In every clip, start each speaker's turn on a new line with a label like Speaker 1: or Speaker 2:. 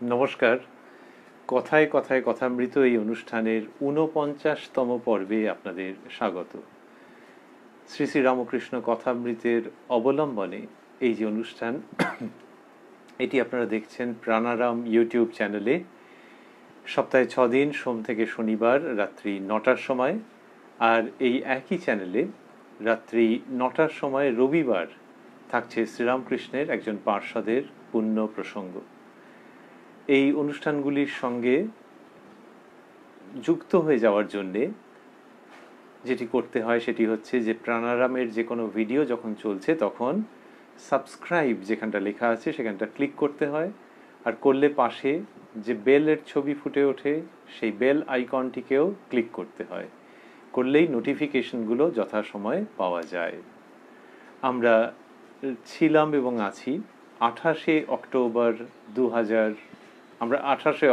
Speaker 1: নমস্কার। কথায় কথায় কথামৃত এই অনুষ্ঠানের ৪৯তম পর্বে আপনাদের স্বাগত। শ্রী শ্রী রামকৃষ্ণ কথামৃতের অবলম্বনে এই যে অনুষ্ঠান, এটি আপনারা দেখছেন প্রাণারাম ইউটিউব চ্যানেলে সপ্তাহে ৬ দিন, সোম থেকে শনিবার রাত্রি ৯টার সময়, আর এই একই চ্যানেলে রাত্রি ৯টার সময় রবিবার থাকছে শ্রীরামকৃষ্ণের একজন পার্ষদের পুণ্য প্রসঙ্গ। এই অনুষ্ঠানগুলির সঙ্গে যুক্ত হয়ে যাওয়ার জন্যে যেটি করতে হয় সেটি হচ্ছে যে প্রাণারামের যে কোনো ভিডিও যখন চলছে তখন সাবস্ক্রাইব যেখানটা লেখা আছে সেখানটা ক্লিক করতে হয়, আর করলে পাশে যে বেলের ছবি ফুটে ওঠে সেই বেল আইকনটিকেও ক্লিক করতে হয়। করলেই নোটিফিকেশনগুলো যথাসময়ে পাওয়া যায়। আমরা ছিলাম এবং আছি 28শে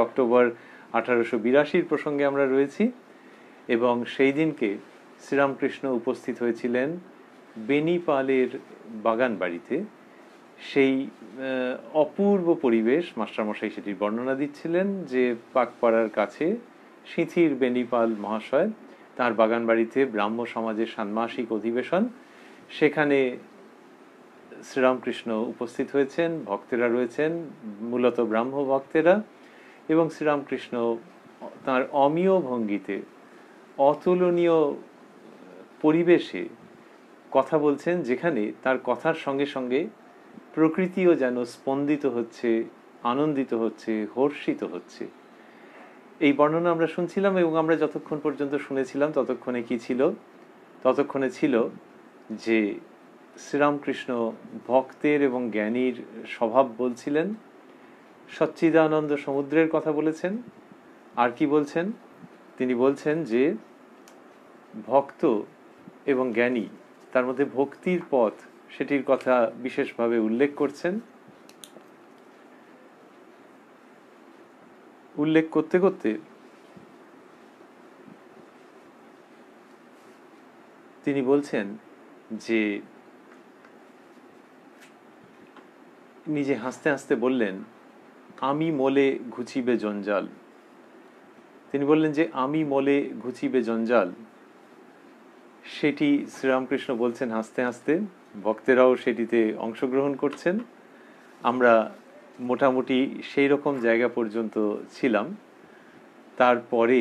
Speaker 1: অক্টোবর 1882 প্রসঙ্গে আমরা রয়েছি, এবং সেই দিনকে শ্রীরামকৃষ্ণ উপস্থিত হয়েছিলেন বেনিপালের বাগান বাড়িতে। সেই অপূর্ব পরিবেশ, মাস্টারমশাই সেটির বর্ণনা দিচ্ছিলেন যে পাকপাড়ার কাছে সিঁথির বেনিপাল মহাশয় তার বাগান বাড়িতে ব্রাহ্ম সমাজের ষান্মাসিক অধিবেশন, সেখানে শ্রীরামকৃষ্ণ উপস্থিত হয়েছেন, ভক্তেরা রয়েছেন, মূলত ব্রাহ্ম ভক্তেরা, এবং শ্রীরামকৃষ্ণ তাঁর অমীয় ভঙ্গিতে অতুলনীয় পরিবেশে কথা বলছেন, যেখানে তার কথার সঙ্গে সঙ্গে প্রকৃতিও যেন স্পন্দিত হচ্ছে, আনন্দিত হচ্ছে, হর্ষিত হচ্ছে। এই বর্ণনা আমরা শুনছিলাম, এবং আমরা যতক্ষণ পর্যন্ত শুনেছিলাম ততক্ষণে কি ছিল? ততক্ষণে ছিল যে শ্রীরামকৃষ্ণ ভক্তের এবং জ্ঞানীর স্বভাব বলছিলেন, সচ্চিদানন্দ সমুদ্রের কথা বলেছেন। আর কি বলছেন? তিনি বলছেন যে ভক্ত এবং জ্ঞানী, তার মধ্যে ভক্তির পথ, সেটির কথা বিশেষভাবে উল্লেখ করছেন। উল্লেখ করতে করতে তিনি বলছেন যে নিজে হাসতে হাসতে বললেন, আমি মোলে ঘুচিবে জঞ্জাল। তিনি বললেন যে আমি মোলে ঘুচিবে জঞ্জাল, সেটি শ্রীরামকৃষ্ণ বলছেন হাসতে হাসতে, ভক্তেরাও সেটিতে অংশগ্রহণ করছেন। আমরা মোটামুটি সেই রকম জায়গা পর্যন্ত ছিলাম। তারপরে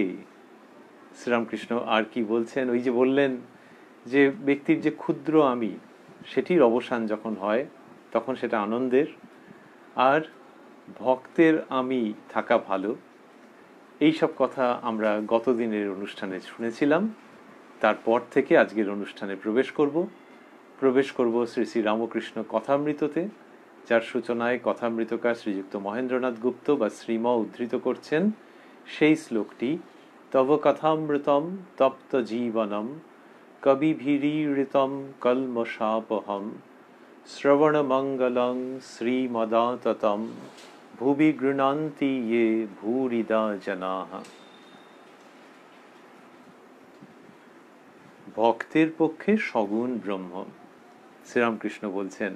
Speaker 1: শ্রীরামকৃষ্ণ আর কি বলছেন? ওই যে বললেন যে ব্যক্তির যে ক্ষুদ্র আমি, সেটির অবসান যখন হয় তখন সেটা আনন্দের, আর ভক্তের আমি থাকা ভালো। এই সব কথা আমরা গত দিনের অনুষ্ঠানে শুনেছিলাম। তারপর থেকে আজকের অনুষ্ঠানে প্রবেশ করব শ্রী শ্রী রামকৃষ্ণ কথামৃততে, যার সূচনায় কথামৃতকার শ্রীযুক্ত মহেন্দ্রনাথ গুপ্ত বা শ্রীম উদ্ধৃত করছেন সেই শ্লোকটি, তব কথামৃতম তপ্ত জীবনম কবিভিরীড়িতম কলমশাপহম শ্রবণমঙ্গলং শ্রীমদাততম ভুবি গৃণন্তি ইয়ে ভূরিদা জনাঃ। ভক্তের পক্ষে সগুণ ব্রহ্ম, শ্রীরামকৃষ্ণ বলছেন।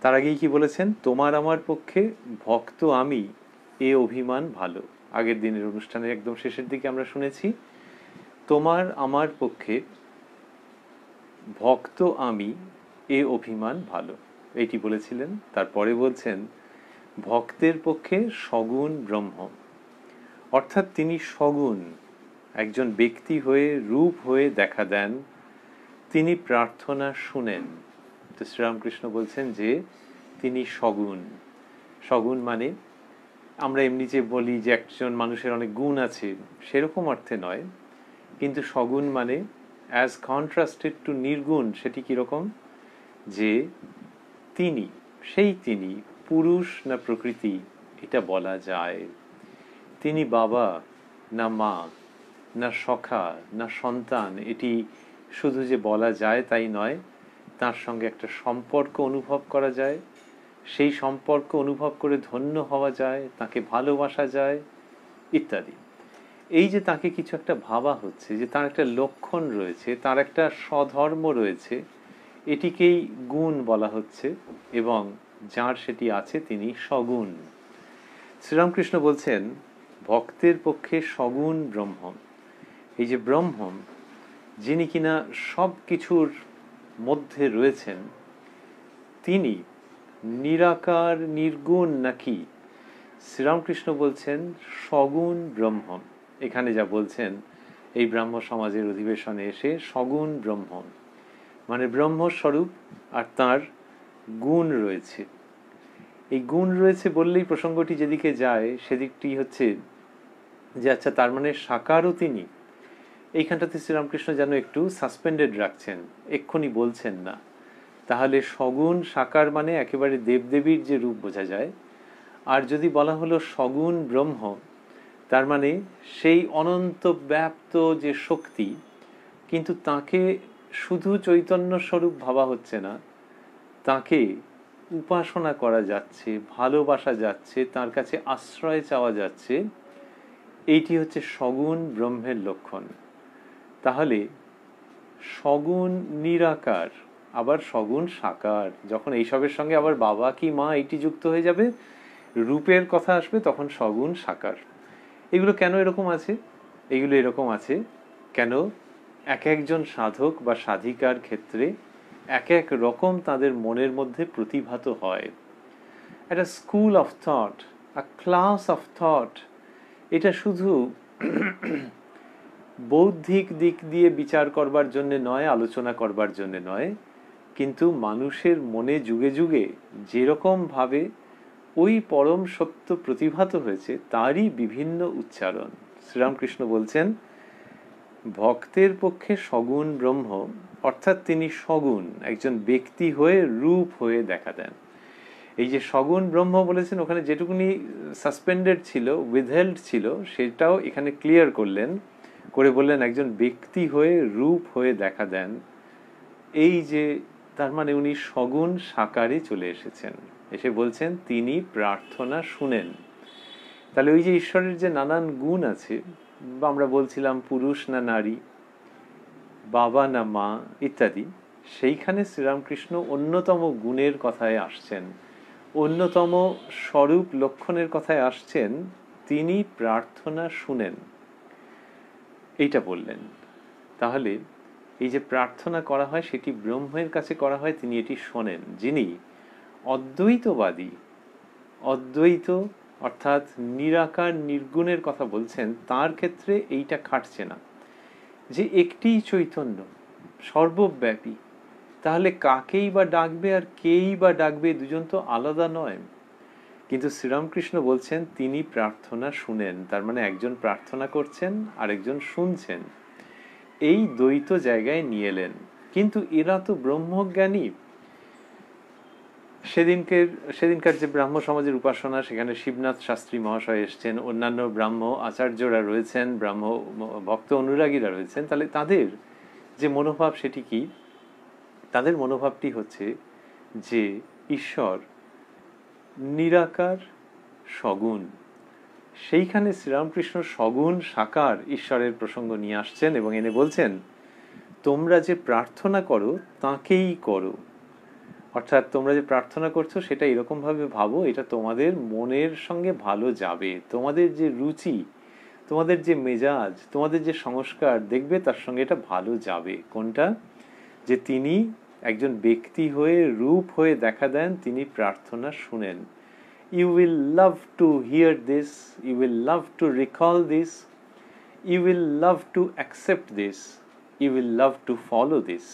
Speaker 1: তার আগেই কি বলেছেন? তোমার আমার পক্ষে ভক্ত আমি, এ অভিমান ভালো। আগের দিনের অনুষ্ঠানের একদম শেষের দিকে আমরা শুনেছি, তোমার আমার পক্ষে ভক্ত আমি, এ অভিমান ভালো, এইটি বলেছিলেন। তারপরে বলছেন ভক্তের পক্ষে সগুণ ব্রহ্ম, অর্থাৎ তিনি সগুণ, একজন ব্যক্তি হয়ে, রূপ হয়ে দেখা দেন, তিনি প্রার্থনা শুনেন। তো শ্রীরামকৃষ্ণ বলছেন যে তিনি সগুণ। সগুণ মানে আমরা এমনি যে বলি যে একজন মানুষের অনেক গুণ আছে, সেরকম অর্থে নয়, কিন্তু সগুণ মানে অ্যাজ কন্ট্রাস্টেড টু নির্গুণ। সেটি কিরকম? যে তিনি, সেই তিনি পুরুষ না প্রকৃতি এটা বলা যায়। তিনি বাবা না মা না সখা না সন্তান, এটি শুধু যে বলা যায় তাই নয়, তার সঙ্গে একটা সম্পর্ক অনুভব করা যায়, সেই সম্পর্ক অনুভব করে ধন্য হওয়া যায়, তাকে ভালোবাসা যায় ইত্যাদি। এই যে তাকে কিছু একটা ভাবা হচ্ছে, যে তার একটা লক্ষণ রয়েছে, তার একটা স্বধর্ম রয়েছে, এটিকেই গুণ বলা হচ্ছে, এবং যার সেটি আছে তিনি সগুণ। শ্রীরামকৃষ্ণ বলছেন ভক্তের পক্ষে সগুণ ব্রহ্ম, এই যে ব্রহ্ম যিনি কিনা সব কিছুর মধ্যে রয়েছেন, তিনি নিরাকার নির্গুণ নাকি? শ্রীরামকৃষ্ণ বলছেন সগুণ ব্রহ্ম। এখানে যা বলছেন এই ব্রাহ্ম সমাজের অধিবেশনে এসে, সগুণ ব্রহ্ম মানে ব্রহ্মস্বরূপ আর তার গুণ রয়েছে। এই গুণ রয়েছে বললেই প্রসঙ্গটি যেদিকে যায় সেদিকটি হচ্ছে যে আচ্ছা, তার মানে সাকারও তিনি। এইখানটাতে শ্রীরামকৃষ্ণ যেন একটু সাসপেন্ডেড রাখছেন, এক্ষুনি বলছেন না। তাহলে সগুণ সাকার মানে একেবারে দেবদেবীর যে রূপ বোঝা যায়, আর যদি বলা হলো সগুণ ব্রহ্ম, তার মানে সেই অনন্ত ব্যাপ্ত যে শক্তি, কিন্তু তাকে শুধু চৈতন্য স্বরূপ ভাবা হচ্ছে না, তাকে উপাসনা করা যাচ্ছে, ভালোবাসা যাচ্ছে, তার কাছে আশ্রয় চাওয়া যাচ্ছে। এইটি হচ্ছে সগুণ ব্রহ্মের লক্ষণ। তাহলে সগুণ নিরাকার, আবার সগুণ সাকার, যখন এইসবের সঙ্গে আবার বাবা কি মা এইটি যুক্ত হয়ে যাবে, রূপের কথা আসবে, তখন সগুণ সাকার। এগুলো কেন এরকম আছে? এগুলো এরকম আছে কেন? এক একজন সাধক বা সাধিকার ক্ষেত্রে এক এক রকম তাদের মনের মধ্যে প্রতিভাত হয়। একটা school of thought, a class of thought, এটা শুধু বৌদ্ধিক দিক দিয়ে বিচার করবার জন্য নয়, আলোচনা করবার জন্য নয়, কিন্তু মানুষের মনে যুগে যুগে যেরকম ভাবে ওই পরম সত্য প্রতিভাত হয়েছে তারই বিভিন্ন উচ্চারণ। শ্রীরামকৃষ্ণ বলছেন ভক্তের পক্ষে সগুণ ব্রহ্ম, অর্থাৎ তিনি সগুণ, একজন ব্যক্তি হয়ে রূপ হয়ে দেখা দেন। এই যে সগুণ ব্রহ্ম বলেছেন, ওখানে যেটুকুনি সাসপেন্ডেড ছিল, উইথহেল্ড ছিল, সেটাও এখানে ক্লিয়ার করলেন, করে বললেন একজন ব্যক্তি হয়ে রূপ হয়ে দেখা দেন। এই যে তার মানে উনি সগুণ সাকারে চলে এসেছেন, এসে বলছেন তিনি প্রার্থনা শুনেন। তাহলে ওই যে ঈশ্বরের যে নানান গুণ আছে, বা আমরা বলছিলাম পুরুষ না নারী, বাবা না মা ইত্যাদি, সেইখানে শ্রীরামকৃষ্ণ অন্যতম গুণের কথায় আসছেন, অন্যতম স্বরূপ লক্ষণের কথায় আসছেন, তিনি প্রার্থনা শুনেন, এইটা বললেন। তাহলে এই যে প্রার্থনা করা হয় সেটি ব্রহ্মের কাছে করা হয়, তিনি এটি শোনেন। যিনি অদ্বৈতবাদী, অদ্বৈত অর্থাৎ নিরাকার নির্গুণের কথা বলছেন, তার ক্ষেত্রে এইটা খাটছে না যে একটি চৈতন্য সর্বব্যাপী, তাহলে কাকেই বা ডাকবে আর কেই বা ডাকবে, দুজন তো আলাদা নয়। কিন্তু শ্রীরামকৃষ্ণ বলছেন তিনি প্রার্থনা শুনেন, তার মানে একজন প্রার্থনা করছেন আর একজন শুনছেন, এই দ্বৈত জায়গায় নিয়ে এলেন। কিন্তু এরা তো ব্রহ্মজ্ঞানী। সেদিনকার যে ব্রাহ্ম সমাজের উপাসনা, সেখানে শিবনাথ শাস্ত্রী মহাশয় এসছেন, অন্যান্য ব্রাহ্ম আচার্যরা রয়েছেন, ব্রাহ্ম ভক্ত অনুরাগীরা রয়েছেন। তাহলে তাদের যে মনোভাব সেটি কি? তাদের মনোভাবটি হচ্ছে যে ঈশ্বর নিরাকার সগুণ। সেইখানে শ্রীরামকৃষ্ণ সগুণ সাকার ঈশ্বরের প্রসঙ্গ নিয়ে আসছেন এবং এনে বলছেন তোমরা যে প্রার্থনা করো তাকেই করো। অর্থাৎ তোমরা যে প্রার্থনা করছো সেটা এরকম ভাবে ভাবো, এটা তোমাদের মনের সঙ্গে ভালো যাবে, তোমাদের যে রুচি, তোমাদের যে মেজাজ, তোমাদের যে সংস্কার দেখবে তার সঙ্গে এটা ভালো যাবে। কোনটা? যে তিনি একজন ব্যক্তি হয়ে রূপ হয়ে দেখা দেন, তিনি প্রার্থনা শুনেন। You will love to hear this, you will love to recall this, you will love to accept this, you will love to follow this.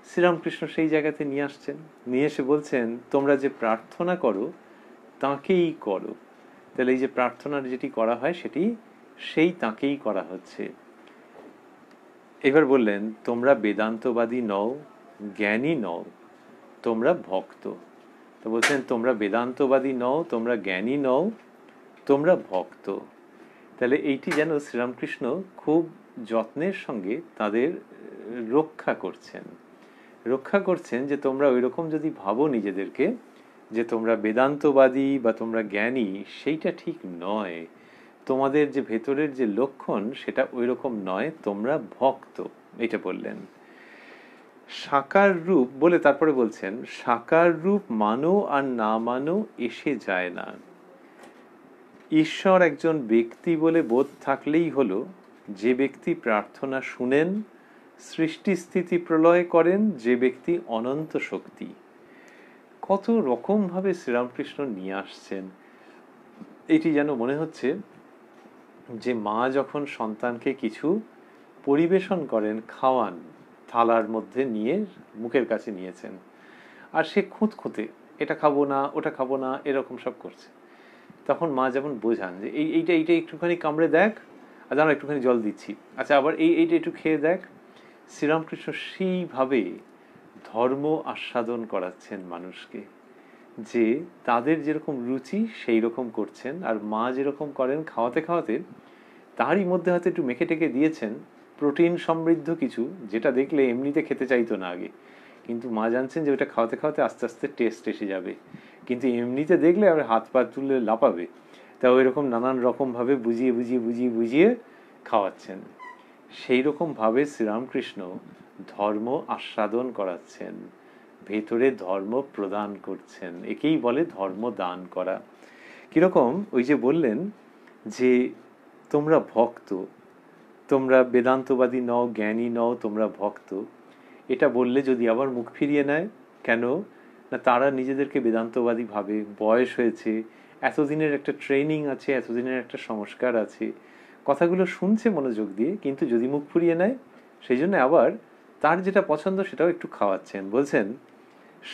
Speaker 1: Sri Ramakrishna সেই জায়গাতে নিয়ে আসছেন, নিয়ে এসে বলছেন তোমরা যে প্রার্থনা করো তাকেই করো। তাহলে এই যে প্রার্থনার যেটি করা হয় সেটি সেই তাকেই করা হচ্ছে। এবার বললেন তোমরা বেদান্তবাদী নও, জ্ঞানী নও, তোমরা ভক্ত। তো বলছেন তোমরা বেদান্তবাদী নও, তোমরা জ্ঞানী নও, তোমরা ভক্ত। তাহলে এইটি যেন শ্রীরামকৃষ্ণ খুব যত্নের সঙ্গে তাদের রক্ষা করছেন যে তোমরা ওই রকম যদি ভাবো নিজেদেরকে যে তোমরা বেদান্তবাদী বা তোমরা জ্ঞানী, সেইটা ঠিক নয়। তোমাদের যে ভেতরের যে লক্ষণ সেটা ওই রকম নয়, তোমরা ভক্ত। এটা বললেন। সাকার রূপ বলে তারপরে বলছেন সাকার রূপ মানো আর না মানো এসে যায় না। ঈশ্বর একজন ব্যক্তি বলে বোধ থাকলেই হলো যে ব্যক্তি প্রার্থনা শুনেন, সৃষ্টি স্থিতি প্রলয় করেন, যে ব্যক্তি অনন্ত শক্তি। কত রকম ভাবে শ্রীরামকৃষ্ণ নিয়ে আসছেন। এটি যেন মনে হচ্ছে যে মা যখন সন্তানকে কিছু পরিবেশন করেন, খাওয়ান, থালার মধ্যে নিয়ে মুখের কাছে নিয়েছেন, আর সে খুঁতখুঁতে এটা খাবো না, ওটা খাবো না, এরকম সব করছে, তখন মা যেমন বোঝান যে এইটা এইটা একটুখানি কামড়ে দেখ, আর আমরা একটুখানি জল দিচ্ছি, আচ্ছা আবার এইটা একটু খেয়ে দেখ। শ্রীরামকৃষ্ণ সেইভাবে ধর্ম আস্বাদন করাচ্ছেন মানুষকে, যে তাদের যেরকম রুচি সেই রকম করছেন, আর মা যেরকম করেন খাওয়াতে খাওয়াতে তারই মধ্যে হয়তো একটু মেখে টেকে দিয়েছেন প্রোটিন সমৃদ্ধ কিছু, যেটা দেখলে এমনিতে খেতে চাইতো না আগে, কিন্তু মা জানছেন যে ওটা খাওয়াতে খাওয়াতে আস্তে আস্তে টেস্ট এসে যাবে, কিন্তু এমনিতে দেখলে আবার হাত পা তুলে লাপাবে। তা ওই রকম নানান রকমভাবে বুঝিয়ে বুঝিয়ে বুঝিয়ে বুঝিয়ে খাওয়াচ্ছেন। সেই রকমভাবে শ্রীরামকৃষ্ণ ধর্ম আস্বাদন করাচ্ছেন, ভেতরে ধর্ম প্রদান করছেন। একেই বলে ধর্ম দান করা। কিরকম, ওই যে বললেন যে তোমরা ভক্ত, তোমরা বেদান্তবাদী নও, জ্ঞানী নও, তোমরা ভক্ত, এটা বললে যদি আবার মুখ ফিরিয়ে নেয় কেন না, তারা নিজেদেরকে বেদান্তবাদী ভাবে, বয়স হয়েছে, এতদিনের একটা ট্রেনিং আছে, এতদিনের একটা সংস্কার আছে, কথাগুলো শুনছে মনোযোগ দিয়ে, কিন্তু যদি মুখ ফিরিয়ে নেয় সেই জন্য আবার তার যেটা পছন্দ সেটাও একটু খাওয়াচ্ছেন। বলছেন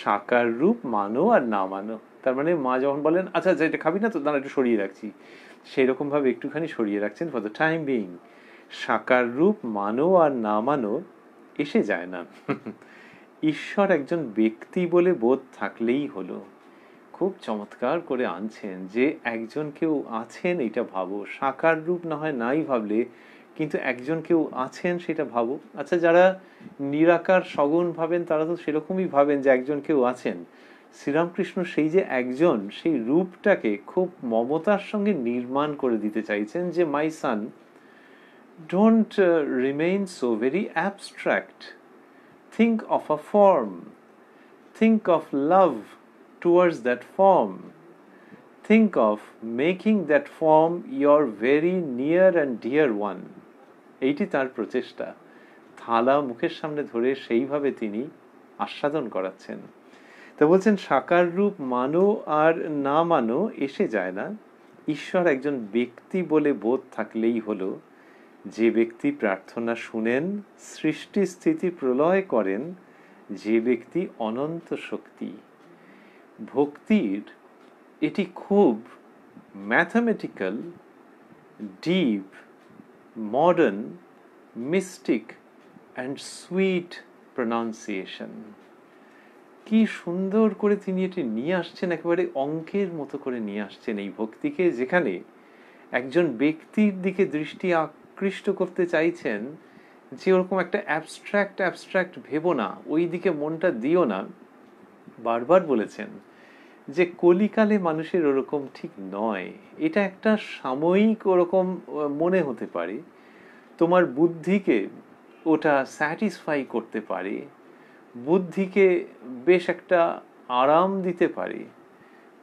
Speaker 1: সাকার রূপ মানো আর না মানো, তার মানে মা যখন বলেন আচ্ছা আচ্ছা এটা খাবি না তো, দাঁড়া একটু সরিয়ে রাখছি, সেই রকম ভাবে একটুখানি সরিয়ে রাখছেন ফর দ্য টাইম বিং। সাকার রূপ মানো আর না মানো এসে যায় না, ঈশ্বর একজন ব্যক্তি বলে বোধ থাকলেই হলো। খুব চমৎকার করে আনছেন যে একজন কেউ আছেন এটা ভাবো, সাকার রূপ না হয় নাই ভাবলে, কিন্তু একজন কেউ আছেন সেটা ভাবো। আচ্ছা যারা নিরাকার সগুণ ভাবেন তারা তো সেরকমই ভাবেন যে একজন কেউ আছেন। শ্রীরামকৃষ্ণ সেই যে একজন, সেই রূপটাকে খুব মমতার সঙ্গে নির্মাণ করে দিতে চাইছেন যে my son, don't remain so very abstract, think of a form, think of love towards that form, think of making that form your very near and dear one. এইটি তার প্রচেষ্টা। থালা মুখের সামনে ধরে সেইভাবে তিনি আস্বাদন করাচ্ছেন। তো বলছেন সাকার রূপ মানো আর না মানো এসে যায় না, ঈশ্বর একজন ব্যক্তি বলে বোধ থাকলেই হলো। যে ব্যক্তি প্রার্থনা শুনেন, সৃষ্টি স্থিতি প্রলয় করেন, যে ব্যক্তি অনন্ত শক্তি। ভক্তির এটি খুব mathematical, deep, modern, mystic and sweet pronunciation. কি সুন্দর করে তিনি এটি নিয়ে আসছেন, একেবারে অঙ্কের মতো করে নিয়ে আসছেন এই ভক্তিকে, যেখানে একজন ব্যক্তির দিকে দৃষ্টি আকৃষ্ট করতে চাইছেন, যে ওরকম একটা অ্যাবস্ট্রাক্ট ভেবো না, ওই দিকে মনটা দিও না। বারবার বলেছেন যে কলিকালে মানুষের ওরকম ঠিক নয়, এটা একটা সাময়িক ওরকম মনে হতে পারে, তোমার বুদ্ধিকে ওটা স্যাটিসফাই করতে পারে, বুদ্ধিকে বেশ একটা আরাম দিতে পারে,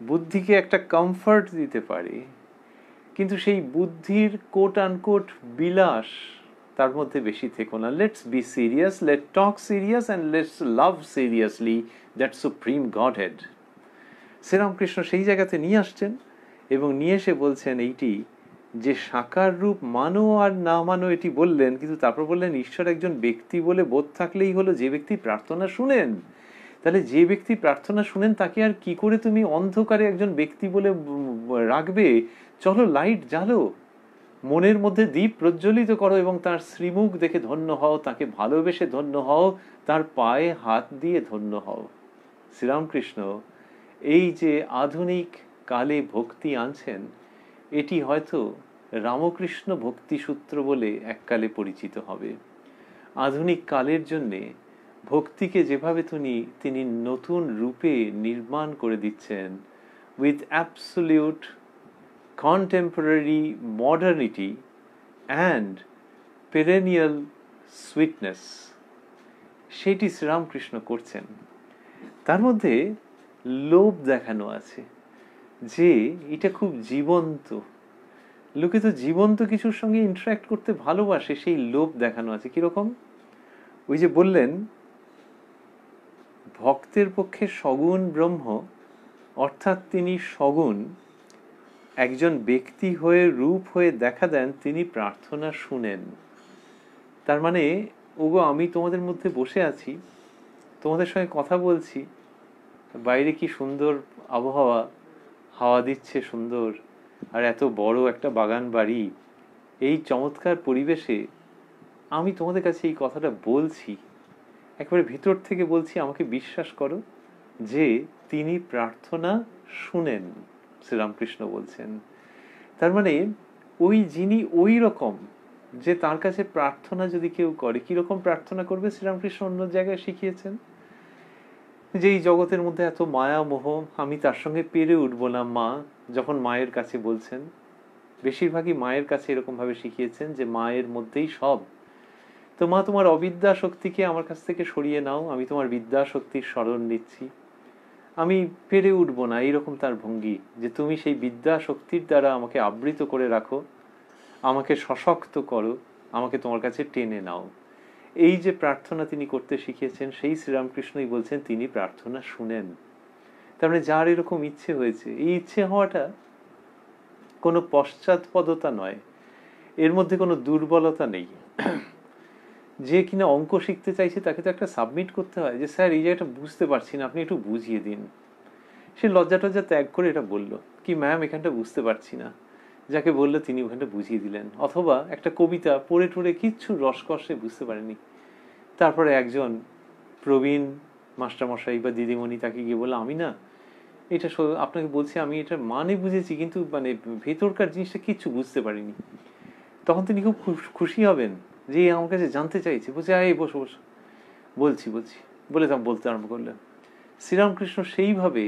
Speaker 1: বুদ্ধিকে একটা কমফর্ট দিতে পারে, কিন্তু সেই বুদ্ধির কোট আনকোট বিলাস তার মধ্যে বেশি থেকো না। Let's be serious, let talk serious and let's love seriously that supreme godhead. Sri Ramakrishna সেই জায়গাতে নিয়ে আসছেন এবং নিয়ে এসে বলছেন এইটি যে সাকার রূপ মানো আর না মানো এটি বললেন, কিন্তু তারপর বললেন ঈশ্বর একজন ব্যক্তি বলে বোধ থাকলেই হলো যে ব্যক্তি প্রার্থনা শুনেন। তাহলে যে ব্যক্তি প্রার্থনা শুনেন তাকে আর কি করে তুমি অন্ধকারে একজন ব্যক্তি বলে রাখবে? চলো লাইট জ্বালো, মনের মধ্যে দীপ প্রজ্বলিত করো এবং তার শ্রীমুখ দেখে ধন্য হও, তাকে ভালোবেসে ধন্য হও, তার পায়ে হাত দিয়ে ধন্য হও। শ্রীরামকৃষ্ণ এই যে আধুনিক কালে ভক্তি আনছেন, এটি হয়তো রামকৃষ্ণ ভক্তি সূত্র বলে এককালে পরিচিত হবে। আধুনিক কালের জন্যে ভক্তিকে যেভাবে তিনি নতুন রূপে নির্মাণ করে দিচ্ছেন, with absolute contemporary modernity and perennial sweetness, সেটি শ্রীরামকৃষ্ণ করছেন। তার মধ্যে লোভ দেখানো আছে যে এটা খুব জীবন্ত, লোকে তো জীবন্ত কিছুর সঙ্গে ইন্টারাক্ট করতে ভালোবাসে, সেই লোভ দেখানো আছে। কিরকম? ওই যে বললেন ভক্তের পক্ষে সগুণ ব্রহ্ম, অর্থাৎ তিনি সগুণ, একজন ব্যক্তি হয়ে রূপ হয়ে দেখা দেন, তিনি প্রার্থনা শুনেন। তার মানে ওগো আমি তোমাদের মধ্যে বসে আছি, তোমাদের সঙ্গে কথা বলছি, বাইরে কি সুন্দর আবহাওয়া, হাওয়া দিচ্ছে সুন্দর, আর এত বড় একটা বাগান বাড়ি, এই চমৎকার পরিবেশে আমি তোমাদের কাছে এই কথাটা বলছি, একেবারে ভিতর থেকে বলছি, আমাকে বিশ্বাস করো যে তিনি প্রার্থনা শুনেন। শ্রীরামকৃষ্ণ বলছেন তার মানে ওই যিনি ওই রকম, যে তার কাছে প্রার্থনা যদি কেউ করে, কিরকম প্রার্থনা করবে শ্রীরামকৃষ্ণ অন্য জায়গায় শিখিয়েছেন, যে এই জগতের মধ্যে এত মায়া মোহ, আমি তার সঙ্গে পেরে উঠবো না মা, যখন মায়ের কাছে বলছেন, বেশিরভাগই মায়ের কাছে এরকম ভাবে শিখিয়েছেন যে মায়ের মধ্যেই সব, তো মা তোমার অবিদ্যা শক্তিকে আমার কাছ থেকে সরিয়ে নাও, আমি তোমার বিদ্যা শক্তির শরণ নিচ্ছি, আমি পেরে উঠবো না, এইরকম তার ভঙ্গি, যে তুমি সেই বিদ্যা শক্তির দ্বারা আমাকে আবৃত করে রাখো, আমাকে সশক্ত করো, আমাকে তোমার কাছে টেনে নাও। এই যে প্রার্থনা তিনি করতে শিখিয়েছেন, সেই শ্রীরামকৃষ্ণই বলছেন তিনি প্রার্থনা শুনেন। তার মানে যার এরকম ইচ্ছে হয়েছে, এই ইচ্ছে হওয়াটা কোনো পশ্চাৎপদতা নয়, এর মধ্যে কোনো দুর্বলতা নেই। যে কিনা অঙ্ক শিখতে চাইছে তাকে তো একটা সাবমিট করতে হয়, যে স্যার এই জায়গাটা বুঝতে পারছি না, আপনি একটু বুঝিয়ে দিন। সে লজ্জা টজ্জা ত্যাগ করে এটা বলল, কি ম্যাম এখানটা বুঝতে পারছি না, যাকে বললো তিনি ওখানটা বুঝিয়ে দিলেন। অথবা একটা কবিতা পড়ে টড়ে কিচ্ছু রসকসে বুঝতে পারেনি, তারপরে একজন প্রবীণ মাস্টারমশাই বা দিদিমণি তাকে গিয়ে বললো, আমি না এটা আপনাকে বলছি, আমি এটা মানে বুঝেছি, কিন্তু মানে ভেতরকার জিনিসটা কিচ্ছু বুঝতে পারিনি। তখন তিনি খুব খুশি হবেন যে আমার কাছে জানতে চাইছে, বলছে এই বসো বসো, বলছি বলছি বলে তা বলতে আরম্ভ করলেন। শ্রীরামকৃষ্ণ সেইভাবে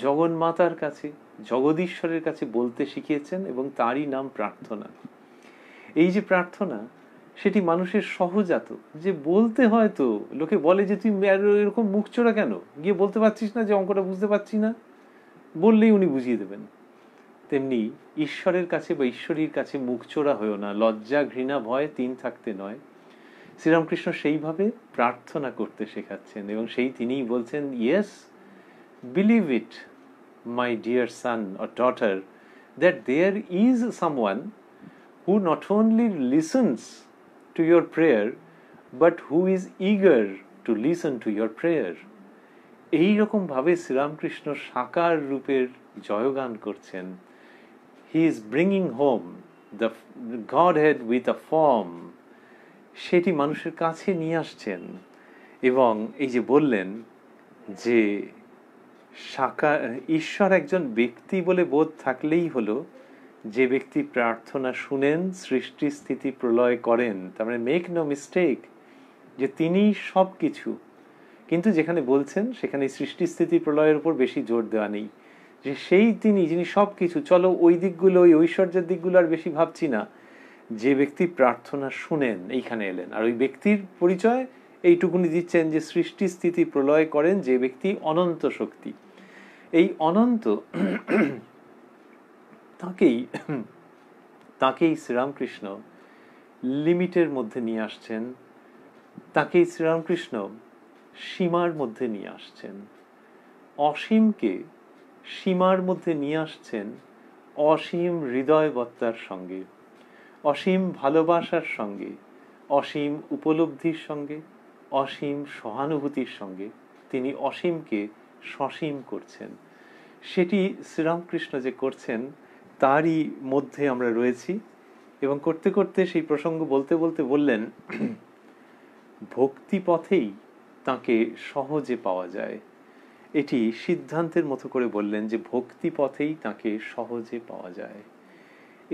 Speaker 1: জগন্মাতার কাছে, জগদীশ্বরের কাছে বলতে শিখিয়েছেন, এবং তারই নাম প্রার্থনা। এই যে প্রার্থনা, সেটি মানুষের সহজাত, যে বলতে হয়। তো লোকে বলে যে তুই এরকম মুখ চোরা কেন, গিয়ে বলতে পারছিস না যে অঙ্কটা বুঝতে পারছি না, বললেই উনি বুঝিয়ে দেবেন। তেমনি ঈশ্বরের কাছে বা ঈশ্বরীর কাছে মুখ চোরা হয়েও না, লজ্জা ঘৃণা ভয় তিন থাকতে নয়। শ্রীরামকৃষ্ণ সেইভাবে প্রার্থনা করতে শেখাচ্ছেন, এবং সেই তিনিই বলছেন, yes, believe it my dear son or daughter, that there is someone who not only listens to your prayer but who is eager to listen to your prayer. এই রকম ভাবে শ্রীরামকৃষ্ণ সাকার রূপের জয়গান করছেন। He is bringing home the Godhead with a form, সেটি মানুষের কাছে নিয়ে আসছেন। এবং এই যে বললেন যে সাকার ঈশ্বর একজন ব্যক্তি বলে বোধ থাকলেই হলো, যে ব্যক্তি প্রার্থনা শুনেন, সৃষ্টি স্থিতি প্রলয় করেন, তার মানে মেক নো মিস্টেক, যে তিনি সব কিছু। কিন্তু যেখানে বলছেন সেখানে সৃষ্টি স্থিতি প্রলয়ের উপর বেশি জোর দেওয়া নেই, যে সেই তিনি যিনি সব কিছু, চলো ওই দিকগুলো, ওই ঐশ্বর্যের দিকগুলো আর বেশি ভাবছি না, যে ব্যক্তি প্রার্থনা শুনেন এইখানে এলেন। আর ওই ব্যক্তির পরিচয় এইটুকুনি দিচ্ছেন, যে সৃষ্টি স্থিতি প্রলয় করেন যে ব্যক্তি, অনন্ত শক্তি। এই অনন্ত তাকেই শ্রীরামকৃষ্ণ লিমিটের মধ্যে নিয়ে আসছেন, তাকেই শ্রীরামকৃষ্ণ সীমার মধ্যে নিয়ে আসছেন। অসীমকে সীমার মধ্যে নিয়ে আসছেন অসীম হৃদয়বত্তার সঙ্গে, অসীম ভালোবাসার সঙ্গে, অসীম উপলব্ধির সঙ্গে, অসীম সহানুভূতির সঙ্গে তিনি অসীমকে সসীম করছেন। সেটি শ্রীরামকৃষ্ণ যে করছেন তারই মধ্যে আমরা রয়েছি। এবং করতে করতে সেই প্রসঙ্গ বলতে বলতে বললেন, ভক্তি পথেই তাকে সহজে পাওয়া যায়। এটি সিদ্ধান্তের মতো করে বললেন, যে ভক্তি পথেই তাকে সহজে পাওয়া যায়।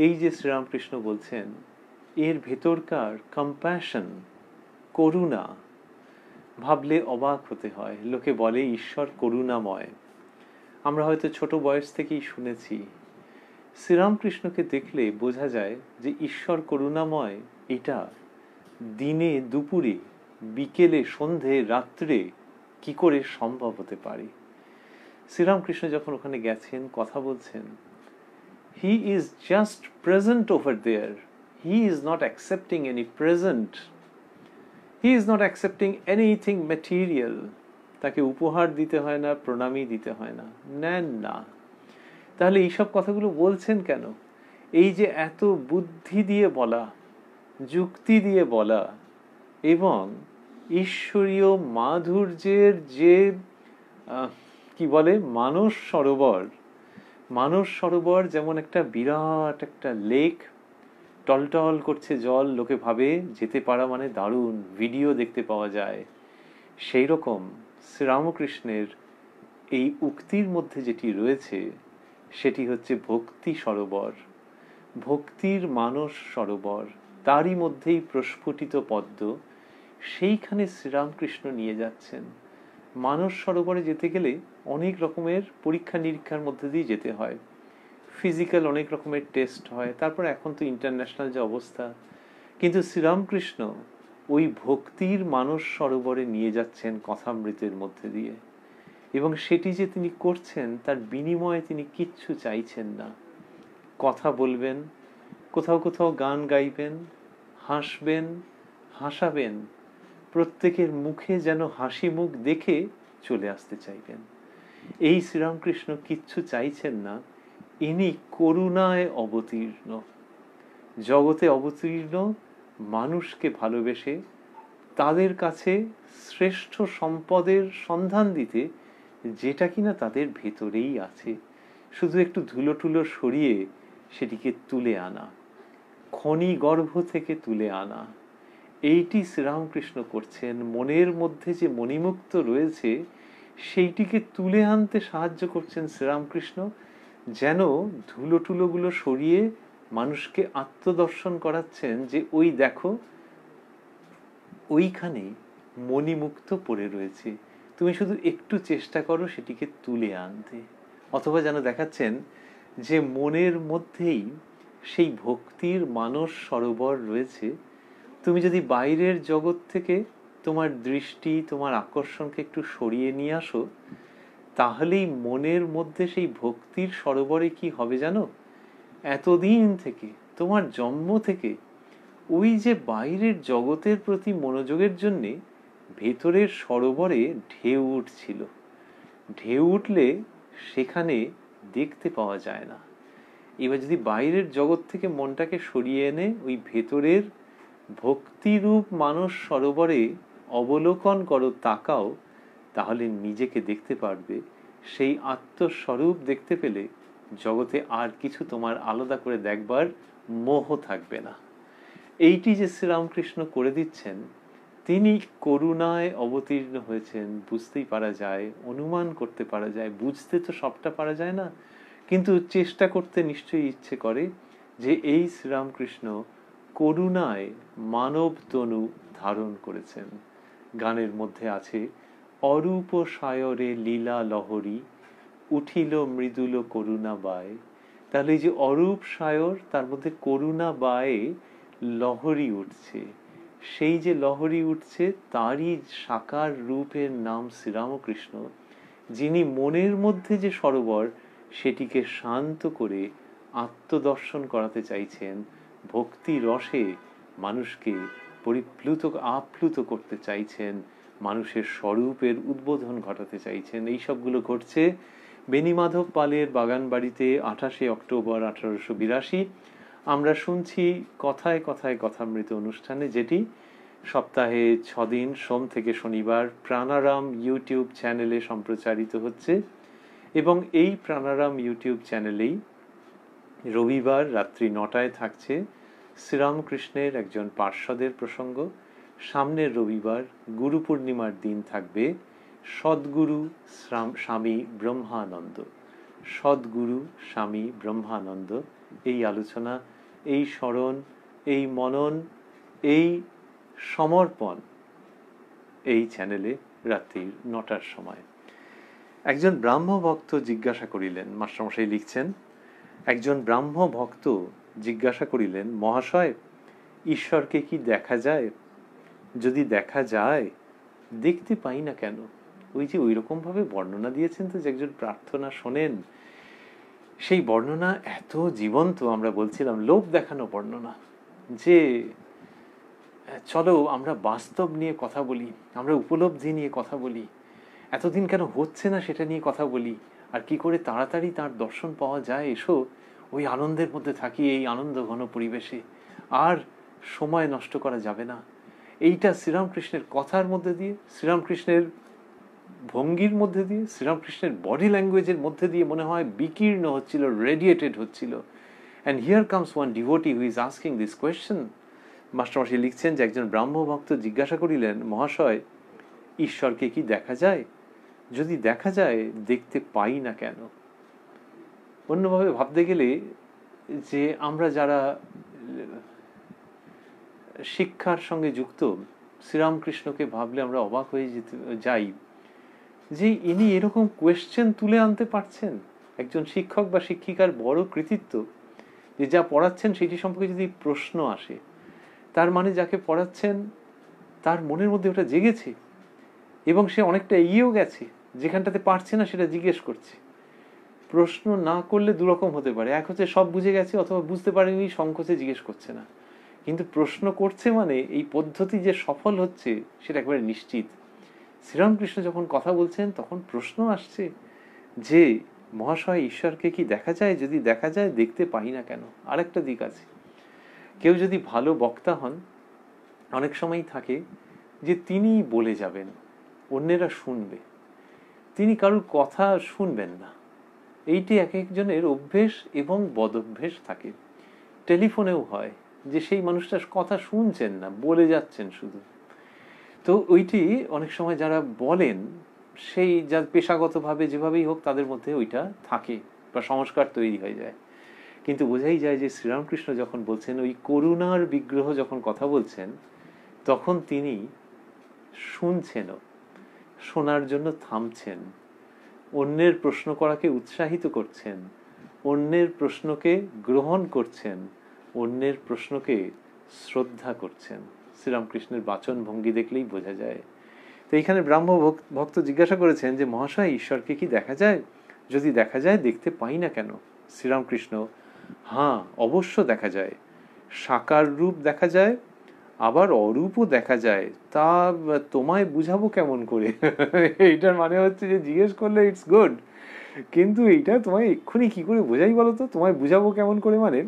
Speaker 1: এই যে শ্রীরামকৃষ্ণ বলছেন, এর ভেতরকার কম্প্যাশন, করুণা, ভাবলে অবাক হতে হয়। লোকে বলে ঈশ্বর করুণাময়, আমরা হয়তো ছোট বয়স থেকেই শুনেছি। শ্রীরামকৃষ্ণকে দেখলে বোঝা যায় যে ঈশ্বর করুণাময় এটা দিনে, দুপুরে, বিকেলে, সন্ধে, রাত্রে কি করে সম্ভব হতে পারে। শ্রীরামকৃষ্ণ যখন ওখানে গেছেন, কথা বলছেন, He is just present over there. He is not accepting any present. He is not accepting anything material. তাকে উপহার দিতে হয় না, প্রণামী দিতে হয় না, নেন না। তাহলে এইসব কথাগুলো বলছেন কেন? এই যে এত বুদ্ধি দিয়ে বলা, যুক্তি দিয়ে বলা এবং ঈশ্বরীয় মাধুর্যের যে কি বলে মানস সরোবর যেমন একটা বিরাট একটা লেক, টলটল করছে জল, লোকে ভাবে যেতে পারা মানে দারুণ, ভিডিও দেখতে পাওয়া যায়, সেই রকম শ্রীরামকৃষ্ণের এই উক্তির মধ্যে যেটি রয়েছে সেটি হচ্ছে ভক্তি সরোবর, ভক্তির মানস সরোবর, তারই মধ্যেই প্রস্ফুটিত পদ্ম, সেইখানে শ্রীরামকৃষ্ণ নিয়ে যাচ্ছেন। মানস সরোবরে যেতে গেলে অনেক রকমের পরীক্ষা নিরীক্ষার মধ্যে দিয়ে যেতে হয়, ফিজিক্যাল অনেক রকমের টেস্ট হয়, তারপর এখন তো ইন্টারন্যাশনাল যে অবস্থা, কিন্তু শ্রীরামকৃষ্ণ ওই ভক্তির মানস সরোবরে নিয়ে যাচ্ছেন কথামৃতের মধ্যে দিয়ে, এবং সেটি যে তিনি করছেন তার বিনিময়ে তিনি কিচ্ছু চাইছেন না। কথা বলবেন, কোথাও কোথাও গান গাইবেন, হাসবেন, হাসাবেন, প্রত্যেকের মুখে যেন হাসি মুখ দেখে চলে আসতে চাইবেন। এই শ্রীরামকৃষ্ণ কিচ্ছু চাইছেন না, ইনি করুণায় অবতীর্ণ, জগতে অবতীর্ণ, মানুষকে ভালোবেসে তাদের কাছে শ্রেষ্ঠ সম্পদের সন্ধান দিতে, যেটা কিনা তাদের ভেতরেই আছে, শুধু একটু ধুলো টুলো সরিয়ে সেটিকে তুলে আনা, খনি গর্ভ থেকে তুলে আনা। এইটি শ্রীরামকৃষ্ণ করছেন। মনের মধ্যে যে মণিমুক্ত রয়েছে সেইটিকে তুলে আনতে সাহায্য করছেন শ্রীরামকৃষ্ণ, যেন ধুলো টুলোগুলো সরিয়ে মানুষকে আত্মদর্শন করাচ্ছেন যে ওই দেখো ওইখানে মণিমুক্ত পড়ে রয়েছে, তুমি শুধু একটু চেষ্টা করো সেটিকে তুলে আনতে। অথবা যেন দেখাচ্ছেন যে মনের মধ্যেই সেই ভক্তির মানস সরোবর রয়েছে, তুমি যদি বাইরের জগৎ থেকে তোমার দৃষ্টি, তোমার আকর্ষণকে একটু সরিয়ে নিয়ে আসো, তাহলেই মনের মধ্যে সেই ভক্তির সরোবরে কি হবে জানো? এতদিন থেকে, তোমার জন্ম থেকে ওই যে বাইরের জগতের প্রতি মনোযোগের জন্যে ভেতরের সরোবরে ঢেউ উঠছিল, ঢেউ উঠলে সেখানে দেখতে পাওয়া যায় না। এবার যদি বাইরের জগৎ থেকে মনটাকে সরিয়ে এনে ওই ভেতরের ভক্তিরূপ মানস সরোবরে অবলোকন করো, তাকাও, তাহলে নিজেকে দেখতে পারবে। সেই আত্মস্বরূপ দেখতে পেলে জগতে আর কিছু তোমার আলাদা করে দেখবার মোহ থাকবে না। এইটি যে শ্রীরামকৃষ্ণ করে দিচ্ছেন, তিনি করুণায় অবতীর্ণ হয়েছেন, বুঝতেই পারা যায়, অনুমান করতে পারা যায়, বুঝতে তো সবটা পারা যায় না, কিন্তু চেষ্টা করতে নিশ্চয়ই ইচ্ছে করে যে এই শ্রীরামকৃষ্ণ করুণায় মানব তনু ধারণ করেছেন। গানের মধ্যে আছে অরূপ সায়রে লীলা লহরী, উঠিল মৃদুল করুণা বায়। তাহলে এই যে অরূপ সায়র, তার মধ্যে করুণা বায়ে লহরী উঠছে, সেই যে লহরী উঠছে তারই সাকার রূপের নাম শ্রীরামকৃষ্ণ, যিনি মনের মধ্যে যে সরোবর সেটিকে শান্ত করে আত্মদর্শন করাতে চাইছেন, ভক্তি রসে মানুষকে আপ্লুত করতে চাইছেন, মানুষের স্বরূপের উদ্বোধন ঘটাতে চাইছেন। এই সবগুলো ঘটছে বেণীমাধব পালের বাগানবাড়িতে 28 অক্টোবর 1882। আমরা শুনছি কথায় কথায় কথামৃত অনুষ্ঠানে, যেটি সপ্তাহে 6 দিন সোম থেকে শনিবার প্রাণারাম ইউটিউব চ্যানেলে সম্প্রচারিত হচ্ছে, এবং এই প্রাণারাম ইউটিউব চ্যানেলেই রবিবার রাত্রি 9টায় থাকছে শ্রীরামকৃষ্ণের একজন পার্ষদের প্রসঙ্গ। সামনের রবিবার গুরু পূর্ণিমার দিন থাকবে সদ্গুরু স্বামী ব্রহ্মানন্দ, সদ্গুরু স্বামী ব্রহ্মানন্দ। এই আলোচনা, এই স্মরণ, এই মনন, এই সমর্পণ এই চ্যানেলে রাত্রি 9টার সময়। একজন ব্রাহ্ম ভক্ত জিজ্ঞাসা করিলেন, মাস্টারমশাই লিখছেন, একজন ব্রাহ্ম ভক্ত জিজ্ঞাসা করিলেন, মহাশয়, ঈশ্বরকে কি দেখা যায়? যদি দেখা যায়, দেখতে পাই না কেন? ওই যে ওই রকম ভাবে বর্ণনা দিয়েছেন তো, যে একজন প্রার্থনা শোনেন, সেই বর্ণনা এত জীবন্ত, আমরা বলছিলাম লোভ দেখানো বর্ণনা, যে চলো আমরা বাস্তব নিয়ে কথা বলি, আমরা উপলব্ধি নিয়ে কথা বলি, এতদিন কেন হচ্ছে না সেটা নিয়ে কথা বলি, আর কি করে তাড়াতাড়ি তার দর্শন পাওয়া যায়, এসো ওই আনন্দের মধ্যে থাকি, এই আনন্দ ঘন পরিবেশে, আর সময় নষ্ট করা যাবে না। এইটা শ্রীরামকৃষ্ণের কথার মধ্যে দিয়ে, শ্রীরামকৃষ্ণের ভঙ্গির মধ্যে দিয়ে, শ্রীরামকৃষ্ণের বডি ল্যাঙ্গুয়েজের মধ্যে দিয়ে মনে হয় বিকীর্ণ হচ্ছিল, রেডিয়েটেড হচ্ছিল। And here comes one devotee who is asking this question. মাস্টারমশাই লিখছেন যে একজন ব্রাহ্মভক্ত জিজ্ঞাসা করিলেন, মহাশয়, ঈশ্বরকে কি দেখা যায়? যদি দেখা যায়, দেখতে পাই না কেন? অন্যভাবে ভাবতে গেলে, যে আমরা যারা শিক্ষার সঙ্গে যুক্ত, শ্রীরামকৃষ্ণকে ভাবলে আমরা অবাক হয়ে যাই যে ইনি এরকম কোয়েশ্চেন তুলে আনতে পারছেন। একজন শিক্ষক বা শিক্ষিকার বড় কৃতিত্ব যে যা পড়াচ্ছেন সেটি সম্পর্কে যদি প্রশ্ন আসে, তার মানে যাকে পড়াচ্ছেন তার মনের মধ্যে ওটা জেগেছে এবং সে অনেকটা এগিয়েও গেছে, যেখানটাতে পারছে না সেটা জিজ্ঞেস করছে। প্রশ্ন না করলে দুরকম হতে পারে, এক হচ্ছে সব বুঝে গেছে, অথবা বুঝতে পারেনি, সংকোচে জিজ্ঞেস করছে না। কিন্তু প্রশ্ন করছে মানে এই পদ্ধতি যে সফল হচ্ছে সেটা একেবারে নিশ্চিত। শ্রীরামকৃষ্ণ যখন কথা বলছেন তখন প্রশ্ন আসছে যে, মহাশয়, ঈশ্বরকে কি দেখা যায়? যদি দেখা যায়, দেখতে পাই না কেন? আরেকটা দিক আছে, কেউ যদি ভালো বক্তা হন, অনেক সময়ই থাকে যে তিনি বলে যাবেন, অন্যেরা শুনবে, তিনি কারোর কথা শুনবেন না। এইটি এক একজনের অভ্যেস এবং বদঅভ্যেস থাকে। টেলিফোনেও হয় যে সেই মানুষটার কথা শুনছেন না, বলে যাচ্ছেন শুধু। তো ওইটি অনেক সময় যারা বলেন, সেই যা পেশাগতভাবে যেভাবেই হোক তাদের মধ্যে ওইটা থাকে বা সংস্কার তৈরি হয়ে যায়। কিন্তু বোঝাই যায় যে শ্রীরামকৃষ্ণ যখন বলছেন, ওই করুণার বিগ্রহ যখন কথা বলছেন, তখন তিনি শুনছেনও, শোনার জন্য থামছেন, অন্যের প্রশ্ন করাকে উৎসাহিত করছেন, অন্যের প্রশ্নকে গ্রহণ করছেন, অন্যের প্রশ্নকে শ্রদ্ধা করছেন। শ্রীরামকৃষ্ণের বাচন ভঙ্গি দেখলেই বোঝা যায়। তো এইখানে ব্রাহ্ম ভক্ত জিজ্ঞাসা করেছেন যে, মহাশয়, ঈশ্বরকে কি দেখা যায়? যদি দেখা যায়, দেখতে পাই না কেন? শ্রীরামকৃষ্ণ, হ্যাঁ, অবশ্য দেখা যায়। সাকার রূপ দেখা যায়, আবার অরূপও দেখা যায়। তা তোমায় বুঝাবো কেমন করে? এইটার মানে হচ্ছে যে জিজ্ঞেস করলে ইটস গুড, কিন্তু এইটা তোমায় এক্ষুনি কি করে বোঝাই বলো তো? তোমায় বুঝাবো কেমন করে মানে,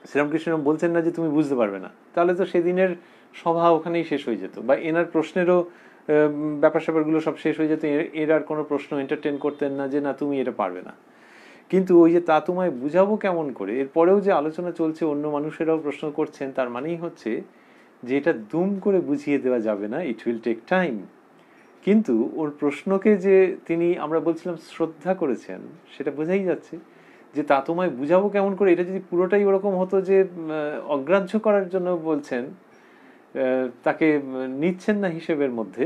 Speaker 1: শ্রীরামকৃষ্ণ বলছেন না যে তুমি বুঝতে পারবে না, তাহলে তো সেদিনের সভা ওখানেই শেষ হয়ে যেত, বা এনার প্রশ্নেরও ব্যাপার স্যাপারগুলো সব শেষ হয়ে যেত। এর আর কোনো প্রশ্ন এন্টারটেন করতেন না যে না তুমি এটা পারবে না। কিন্তু ওই যে তা তোমায় বুঝাবো কেমন করে, এরপরেও যে আলোচনা চলছে, অন্য মানুষেরাও প্রশ্ন করছেন, তার মানেই হচ্ছে যে এটা দুম করে বুঝিয়ে দেওয়া যাবে না, ইট উইল টেক টাইম। কিন্তু ওর প্রশ্নকে যে তিনি, আমরা বলছিলাম, শ্রদ্ধা করেছেন, সেটা বোঝাই যাচ্ছে যে তা তোমায় বুঝাবো কেমন করে। এটা যদি পুরোটাই ওরকম হতো যে অগ্রাহ্য করার জন্য বলছেন, তাকে নিচ্ছেন না হিসেবের মধ্যে,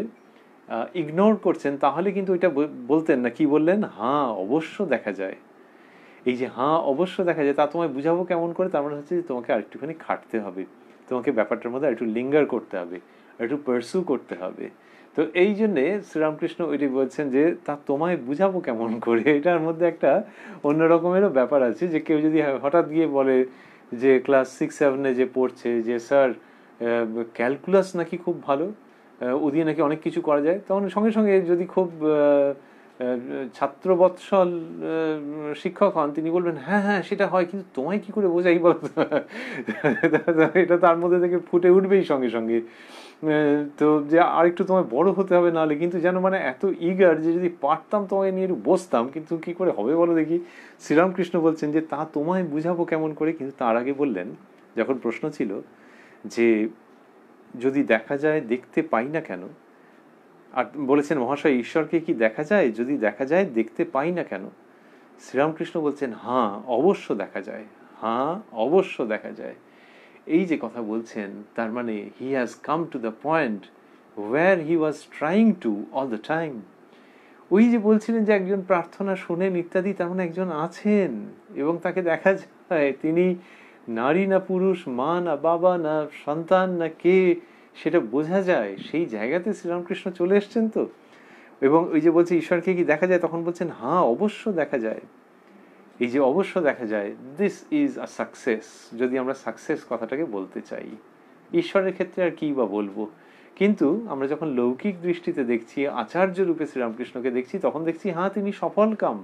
Speaker 1: ইগনোর করছেন, তাহলে কিন্তু ওইটা বলতেন না। কি বললেন? হ্যাঁ, অবশ্য দেখা যায়। এই যে হ্যাঁ, অবশ্য দেখা যায়, তা তোমায় বুঝাবো কেমন করে, তার মানে হচ্ছে যে তোমাকে আরেকটুখানি খাটতে হবে, তোমাকে ব্যাপারটার মধ্যে আরেকটু লিঙ্গার করতে হবে, একটু পার্সু করতে হবে। তো এই জন্যে শ্রীরামকৃষ্ণ ওইটি বলছেন যে তা তোমায় বুঝাবো কেমন করে। এটার মধ্যে একটা অন্য রকমেরও ব্যাপার আছে, যে কেউ যদি হঠাৎ গিয়ে বলে যে ক্লাস 6-7 যে পড়ছে, যে স্যার ক্যালকুলাস নাকি খুব ভালো, ও দিয়ে নাকি অনেক কিছু করা যায়, তখন সঙ্গে সঙ্গে যদি খুব ছাত্রবৎসল শিক্ষক হন, তিনি বলবেন হ্যাঁ হ্যাঁ সেটা হয়, কিন্তু তোমায় কি করে বোঝাই বলো? এটা তার মধ্যে থেকে ফুটে উঠবেই সঙ্গে সঙ্গে। তো যে আরেকটু তোমায় বড় হতে হবে, নাহলে কিন্তু যেন মানে এত ইগার যে যদি পারতাম তোমায় নিয়ে একটু বসতাম, কিন্তু কি করে হবে বলো দেখি। শ্রীরামকৃষ্ণ বলছেন যে তা তোমায় বুঝাবো কেমন করে, কিন্তু তার আগে বললেন, যখন প্রশ্ন ছিল যে যদি দেখা যায়, দেখতে পাই না কেন, আর বলেছেন, মহাশয়, ঈশ্বরকে কি দেখা যায়? যদি দেখা যায়, দেখতে পাই না কেন? শ্রীরামকৃষ্ণ বলছেন, হ্যাঁ, অবশ্য দেখা যায়। হ্যাঁ, অবশ্য দেখা যায়। এই যে কথা বলছেন, তার মানে he has come to the point where he was trying to all the time. ওই যে বলছিলেন যে একজন প্রার্থনা শোনেন ইত্যাদি, তার মানে একজন আছেন এবং তাকে দেখা যায়। তিনি নারী না পুরুষ, মা না বাবা না সন্তান না কে, সেটা বোঝা যায়। সেই জায়গাতে শ্রীরামকৃষ্ণ চলে এসছেন তো। এবং ওই যে বলছে ঈশ্বরকে কি দেখা যায়, তখন বলছেন হ্যাঁ, অবশ্য দেখা যায়। এই যে অবশ্য দেখা যায়, দিস ইজ আ সাকসেস, যদি আমরা সাকসেস কথাটাকে বলতে চাই। ঈশ্বরের ক্ষেত্রে আর কি বা বলবো, কিন্তু আমরা যখন লৌকিক দৃষ্টিতে দেখছি, আচার্য রূপে শ্রীরামকৃষ্ণকে দেখছি, তখন দেখছি হ্যাঁ তিনি সফল কাম।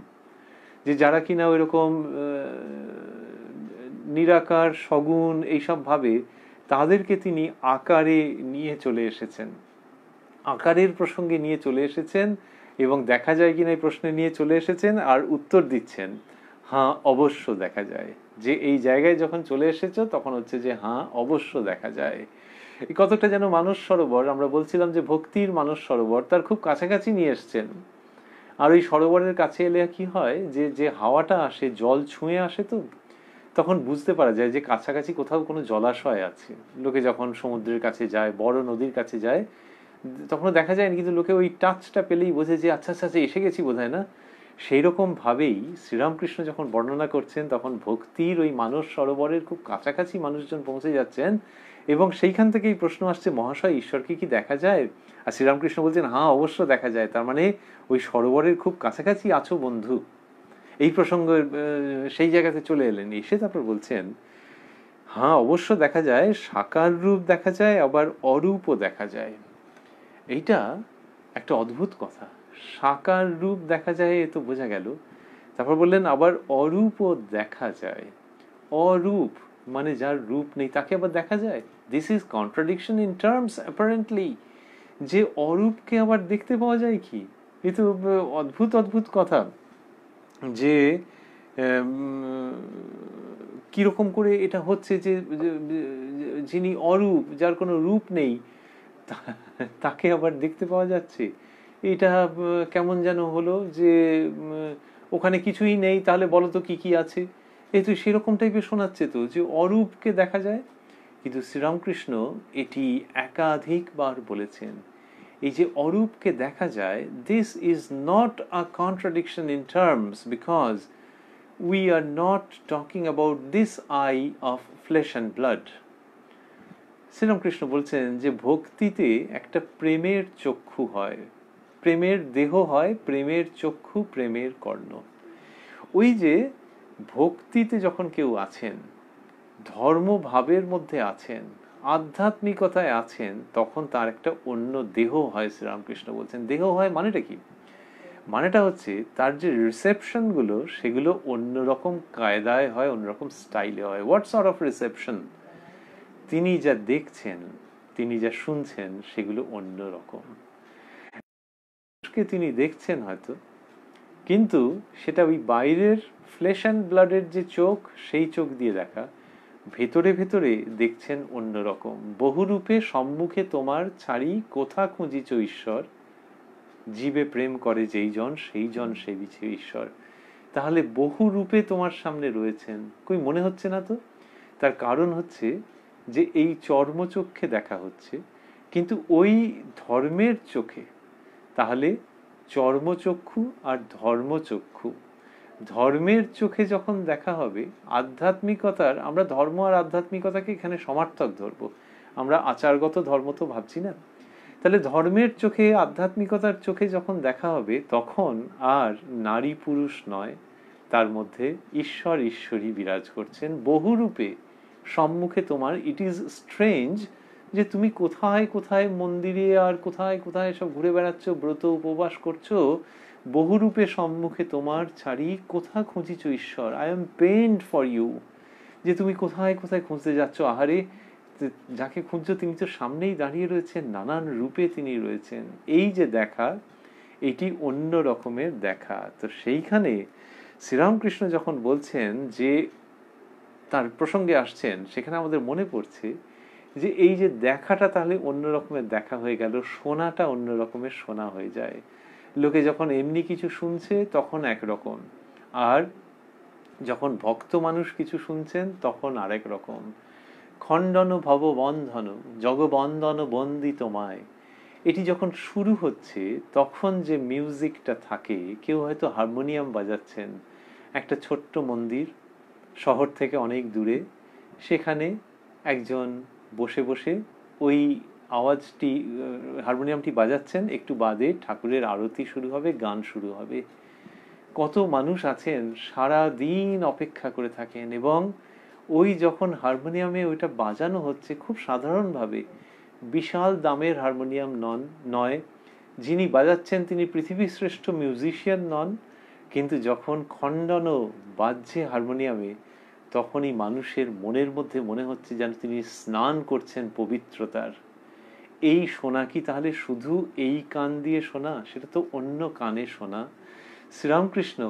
Speaker 1: যে যারা কিনা ওইরকম নিরাকার সগুণ এইসব ভাবে, তাদেরকে তিনি আকারে নিয়ে চলে এসেছেন, আকারের প্রসঙ্গে নিয়ে চলে এসেছেন, এবং দেখা যায় কিনা এই প্রশ্নে নিয়ে চলে এসেছেন আর উত্তর দিচ্ছেন হ্যাঁ অবশ্য দেখা যায়। যে এই জায়গায় যখন চলে এসেছো তখন হচ্ছে যে হ্যাঁ অবশ্য দেখা যায়। এই কতটা যেন মানস সরোবর, আমরা বলছিলাম যে ভক্তির মানস সরোবর, তার খুব কাছাকাছি নিয়ে এসছেন। আর ওই সরোবরের কাছে এলে কি হয়, যে যে হাওয়াটা আসে, জল ছুঁয়ে আসে, তো তখন বুঝতে পারা যায় যে কাছাকাছি কোথাও কোনো জলাশয় আছে। লোকে যখন সমুদ্রের কাছে যায়, বড় নদীর কাছে যায়, তখনও দেখা যায় না, কিন্তু লোকে ওই টাচটা পেলেই বোঝে যে আচ্ছা আচ্ছা এসে গেছি বোধহয় না। সেই রকম ভাবেই শ্রীরামকৃষ্ণ যখন বর্ণনা করছেন, তখন ভক্তির ওই মানস সরোবরের খুব কাছাকাছি মানুষজন পৌঁছে যাচ্ছেন, এবং সেইখান থেকেই প্রশ্ন আসছে, মহাশয় ঈশ্বরকে কি দেখা যায়? আর শ্রীরামকৃষ্ণ বলছেন হ্যাঁ অবশ্য দেখা যায়। তার মানে ওই সরোবরের খুব কাছাকাছি আছো বন্ধু। এই প্রসঙ্গ সেই জায়গাতে চলে এলেন, এসে তারপর বলছেন হ্যাঁ অবশ্য দেখা যায়, সাকার রূপ দেখা যায়, আবার অরূপও দেখা যায়। এইটা একটা অদ্ভুত কথা। সাকার রূপ দেখা যায়, এ তো বোঝা গেল। তারপর বললেন আবার অরূপও দেখা যায়। অরূপ মানে যার রূপ নেই, তাকে আবার দেখা যায়। This is contradiction in terms apparently. যে অরূপকে আবার দেখতে পাওয়া যায় কি, এ তো অদ্ভুত অদ্ভুত কথা। যে কিরকম করে এটা হচ্ছে যে যিনি অরূপ, যার কোনো রূপ নেই, তাকে আবার দেখতে পাওয়া যাচ্ছে। এটা কেমন যেন হলো যে ওখানে কিছুই নেই, তাহলে বলো তো কি কি আছে। এই তো সেরকম টাইপের শোনাচ্ছে তো, যে অরূপকে দেখা যায়। কিন্তু শ্রীরামকৃষ্ণ এটি একাধিকবার বলেছেন, এই যে অরূপকে দেখা যায়, this is not a contradiction in terms, because we are not talking about this eye of flesh and blood. Sri Ramakrishna বলছেন যে ভক্তিতে একটা প্রেমের চক্ষু হয়, প্রেমের দেহ হয়, প্রেমের চক্ষু, প্রেমের কর্ণ। ওই যে ভক্তিতে যখন কেউ আছেন, ধর্মভাবের মধ্যে আছেন, আধ্যাত্মিকতায় আছেন, তখন তার একটা অন্য দেহ হয়। শ্রীরামকৃষ্ণ বলছেন দেহ হয় মানেটা কি? মানেটা হচ্ছে তার যে রিসেপশন গুলো, সেগুলো অন্যরকম কায়দায় হয়, অন্যরকম স্টাইলে হয়। What sort of reception? তিনি যা দেখছেন, তিনি যা শুনছেন, সেগুলো অন্যরকম। তিনি দেখছেন হয়তো, কিন্তু সেটা ওই বাইরের ফ্লেশ অ্যান্ড ব্লাডের যে চোখ, সেই চোখ দিয়ে দেখা। ভেতরে ভেতরে দেখছেন অন্যরকম। বহুরূপে সম্মুখে তোমার ছাড়ি কোথা খুঁজিছ ঈশ্বর, জীবে প্রেম করে যেই জন, সেই জন সেবিছে ঈশ্বর। তাহলে বহু রূপে তোমার সামনে রয়েছেন, কই মনে হচ্ছে না তো? তার কারণ হচ্ছে যে এই চর্মচক্ষে দেখা হচ্ছে, কিন্তু ওই ধর্মের চোখে। তাহলে চর্মচক্ষু আর ধর্মচক্ষু, ধর্মের চোখে যখন দেখা হবে, আধ্যাত্মিকতার, আমরা ধর্ম আর আধ্যাত্মিকতাকে এখানে সমার্থক ধরবো, আমরা আচারগত ধর্ম তো ভাবছি না। তাহলে ধর্মের চোখে, আধ্যাত্মিকতার চোখে যখন দেখা হবে, তখন আর নারী পুরুষ নয়, তার মধ্যে ঈশ্বর ঈশ্বরী বিরাজ করছেন বহুরূপে সম্মুখে তোমার। ইট ইজ স্ট্রেঞ্জ যে তুমি কোথায় কোথায় মন্দিরে আর কোথায় কোথায় সব ঘুরে বেড়াচ্ছ, ব্রত উপবাস করছো, বহুরূপে সম্মুখে তোমার ছাড়ি কোথা খুঁজিছ ঈশ্বর। I am pained for you. যে তুমি কোথায় কোথায় খুঁজতে যাচ্ছ, আহারে যাকে খুঁজছো তিনি তো সামনেই দাঁড়িয়ে রয়েছেন, নানান রূপে তিনি রয়েছেন। এই যে দেখা, এটি অন্য রকমের দেখা। তো সেইখানে শ্রীরামকৃষ্ণ যখন বলছেন যে তার প্রসঙ্গে আসছেন, সেখানে আমাদের মনে পড়ছে যে এই যে দেখাটা তাহলে অন্য রকমের দেখা হয়ে গেল, শোনাটা অন্য রকমের শোনা হয়ে যায়। লোকে যখন এমনি কিছু শুনছে তখন একরকম, আর যখন ভক্ত মানুষ কিছু শুনছেন তখন আরেক রকম। খণ্ডন ভব বন্ধন জগবন্দন বন্দি তোমায়, এটি যখন শুরু হচ্ছে তখন যে মিউজিকটা থাকে, কেউ হয়তো হারমোনিয়াম বাজাচ্ছেন, একটা ছোট্ট মন্দির শহর থেকে অনেক দূরে, সেখানে একজন বসে বসে ওই আওয়াজটি, হারমোনিয়ামটি বাজাচ্ছেন, একটু বাদে ঠাকুরের আরতি শুরু হবে, গান শুরু হবে। কত মানুষ আছেন সারা দিন অপেক্ষা করে থাকেন, এবং ওই যখন হারমোনিয়ামে ওইটা বাজানো হচ্ছে খুব সাধারণভাবে, বিশাল দামের হারমোনিয়াম নয়, যিনি বাজাচ্ছেন তিনি পৃথিবীর শ্রেষ্ঠ মিউজিশিয়ান নন, কিন্তু যখন খণ্ডানো বাজছে হারমোনিয়ামে তখনই মানুষের মনের মধ্যে মনে হচ্ছে যেন তিনি স্নান করছেন পবিত্রতার। এই শোনা কি তাহলে শুধু এই কান দিয়ে শোনা? সেটা তো অন্য কানে শোনা। শ্রীরামকৃষ্ণ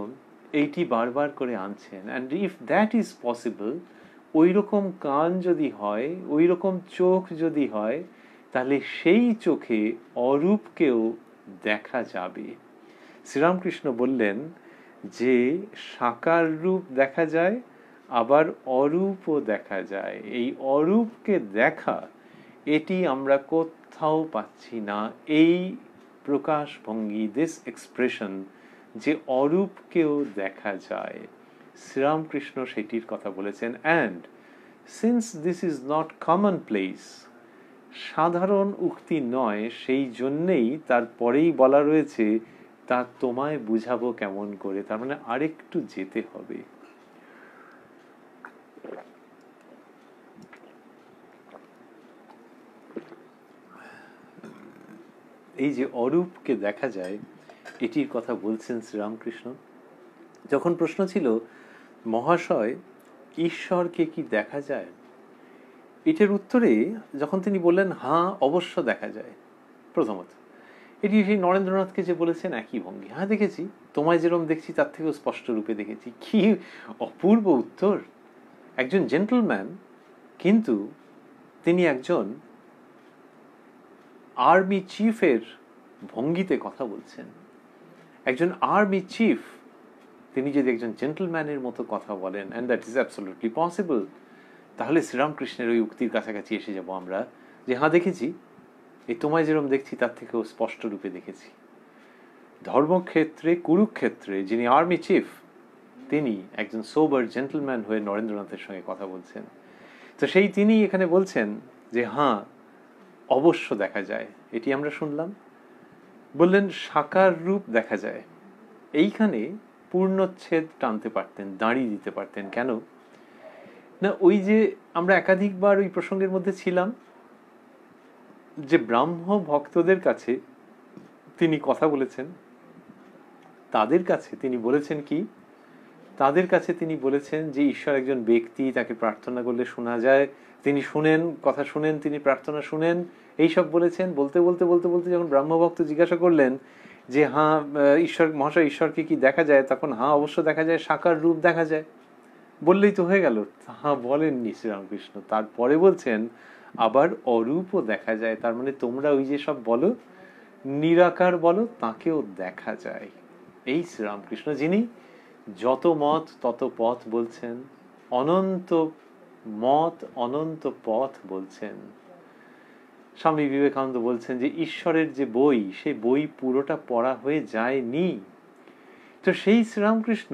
Speaker 1: এইটি বারবার করে আনছেন। And if that is possible, ওই রকম কান যদি হয়, ওই রকম চোখ যদি হয়, তাহলে সেই চোখে অরূপকেও দেখা যাবে। শ্রীরামকৃষ্ণ বললেন যে সাকার রূপ দেখা যায়, আবার অরূপও দেখা যায়। এই অরূপকে দেখা, এটি আমরা কোথাও পাচ্ছি না। এই প্রকাশভঙ্গি, দিস এক্সপ্রেশন, যে অরূপকেও দেখা যায়, শ্রীরামকৃষ্ণ সেটির কথা বলেছেন। And since this is not common place, সাধারণ উক্তি নয়, সেই জন্যেই তারপরেই বলা রয়েছে তা তোমায় বুঝাবো কেমন করে। তার মানে আরেকটু যেতে হবে। এই যে অরূপকে দেখা যায়, এটির কথা বলছেন শ্রীরামকৃষ্ণ। যখন প্রশ্ন ছিল, মহাশয় ঈশ্বরকে কি দেখা যায়, এটার উত্তরে যখন তিনি বললেন হ্যাঁ অবশ্য দেখা যায়, প্রথমত এটি সেই নরেন্দ্রনাথকে যে বলেছেন একই ভঙ্গি, হ্যাঁ দেখেছি, তোমায় যেরকম দেখছি তার থেকেও স্পষ্ট রূপে দেখেছি। কি অপূর্ব উত্তর! একজন জেন্টলম্যান, কিন্তু তিনি একজন আর্মি চিফের ভঙ্গিতে কথা বলছেন। একজন আর্মি চিফ তিনি যদি একজন জেন্টলম্যানের মতো কথা বলেন, and that is absolutely possible, তাহলে শ্রীরামকৃষ্ণের ওই উক্তির কাছাকাছি এসে যাব আমরা, যে হ্যাঁ দেখেছি, এই তোমায় যেরকম দেখছি তার থেকেও স্পষ্ট রূপে দেখেছি। ধর্মক্ষেত্রে, কুরুক্ষেত্রে যিনি আর্মি চিফ, তিনি একজন সোবার জেন্টলম্যান হয়ে নরেন্দ্রনাথের সঙ্গে কথা বলছেন। তো সেই তিনি এখানে বলছেন যে হ্যাঁ অবশ্য দেখা যায়, এটি আমরা শুনলাম। বললেন সাকার রূপ দেখা যায়, এইখানে পূর্ণচ্ছেদ টানতে পারতেন, দাঁড়িয়ে দিতে পারতেন। কেন না, ওই যে আমরা একাধিকবার ওই প্রসঙ্গের মধ্যে ছিলাম, যে ব্রাহ্ম ভক্তদের কাছে তিনি কথা বলেছেন, তাদের কাছে তিনি বলেছেন কি, তাদের কাছে তিনি বলেছেন যে ঈশ্বর একজন ব্যক্তি, তাকে প্রার্থনা করলে শোনা যায়, তিনি শুনেন, কথা শুনেন, তিনি প্রার্থনা শুনেন, এইসব বলেছেন। বলতে বলতে বলতে বলতে যখন ব্রাহ্মভক্ত জিজ্ঞাসা করলেন যে হ্যাঁ ঈশ্বর, মহাশয় ঈশ্বরকে কি দেখা যায়, তখন হ্যাঁ অবশ্য দেখা যায়, সাকার রূপ দেখা যায়, বললেই তো হয়ে গেল। হ্যাঁ বলেননি শ্রীরামকৃষ্ণ, তারপরে বলছেন আবার অরূপও দেখা যায়। তার মানে তোমরা ওই যে সব বলো, নিরাকার বলো, তাকেও দেখা যায়। এই শ্রীরামকৃষ্ণ যিনি যত মত তত পথ বলছেন, অনন্ত মত অনন্ত পথ বলছেন। স্বামী বিবেকানন্দ বলছেন যে ঈশ্বরের যে বই, সেই বই পুরোটা পড়া হয়ে যায়নি। তো সেই শ্রীরামকৃষ্ণ,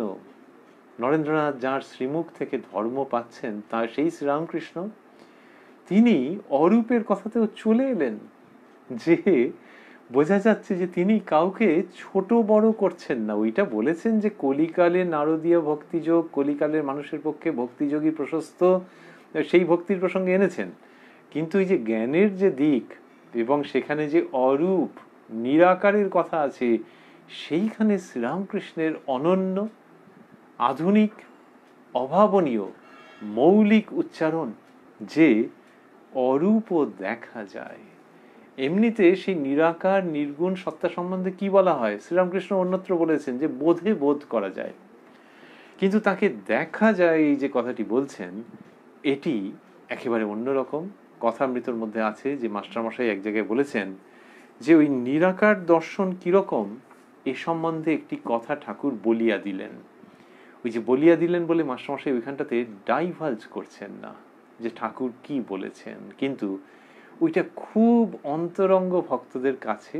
Speaker 1: নরেন্দ্রনাথ যাঁর শ্রীমুখ থেকে ধর্ম পাচ্ছেন, তার সেই শ্রীরামকৃষ্ণ তিনি অরূপের কথাতেও চলে এলেন, যে বোঝা যাচ্ছে যে তিনি কাউকে ছোট বড় করছেন না। ওইটা বলেছেন যে কলিকালে নারদীয় ভক্তিযোগ, কলিকালের মানুষের পক্ষে ভক্তিযোগী প্রশস্ত, সেই ভক্তির প্রসঙ্গে এনেছেন। কিন্তু এই যে জ্ঞানের যে দিক, এবং সেখানে যে অরূপ নিরাকারের কথা আছে, সেইখানে শ্রীরামকৃষ্ণের অনন্য, আধুনিক, অভাবনীয়, মৌলিক উচ্চারণ, যে অরূপও দেখা যায়। এমনিতে সেই নিরাকার নির্গুণ সত্তা সম্বন্ধে কি বলা হয়, শ্রীরামকৃষ্ণ অন্যত্র বলেছেন যে বোধে বোধ করা যায়, কিন্তু তাকে দেখা যায়, এই যে কথাটি বলছেন, এটি একেবারে অন্যরকম। কথামৃতর মধ্যে আছে যে মাস্টারমশাই এক জায়গায় বলেছেন যে ওই নিরাকার দর্শন কিরকম, এ সম্বন্ধে একটি কথা ঠাকুর বলিয়া দিলেন। ওই যে বলিয়া দিলেন বলে মাস্টারমশাই ওইখানটাতে ডাইভালজ করছেন না যে ঠাকুর কি বলেছেন, কিন্তু ওইটা খুব অন্তরঙ্গ ভক্তদের কাছে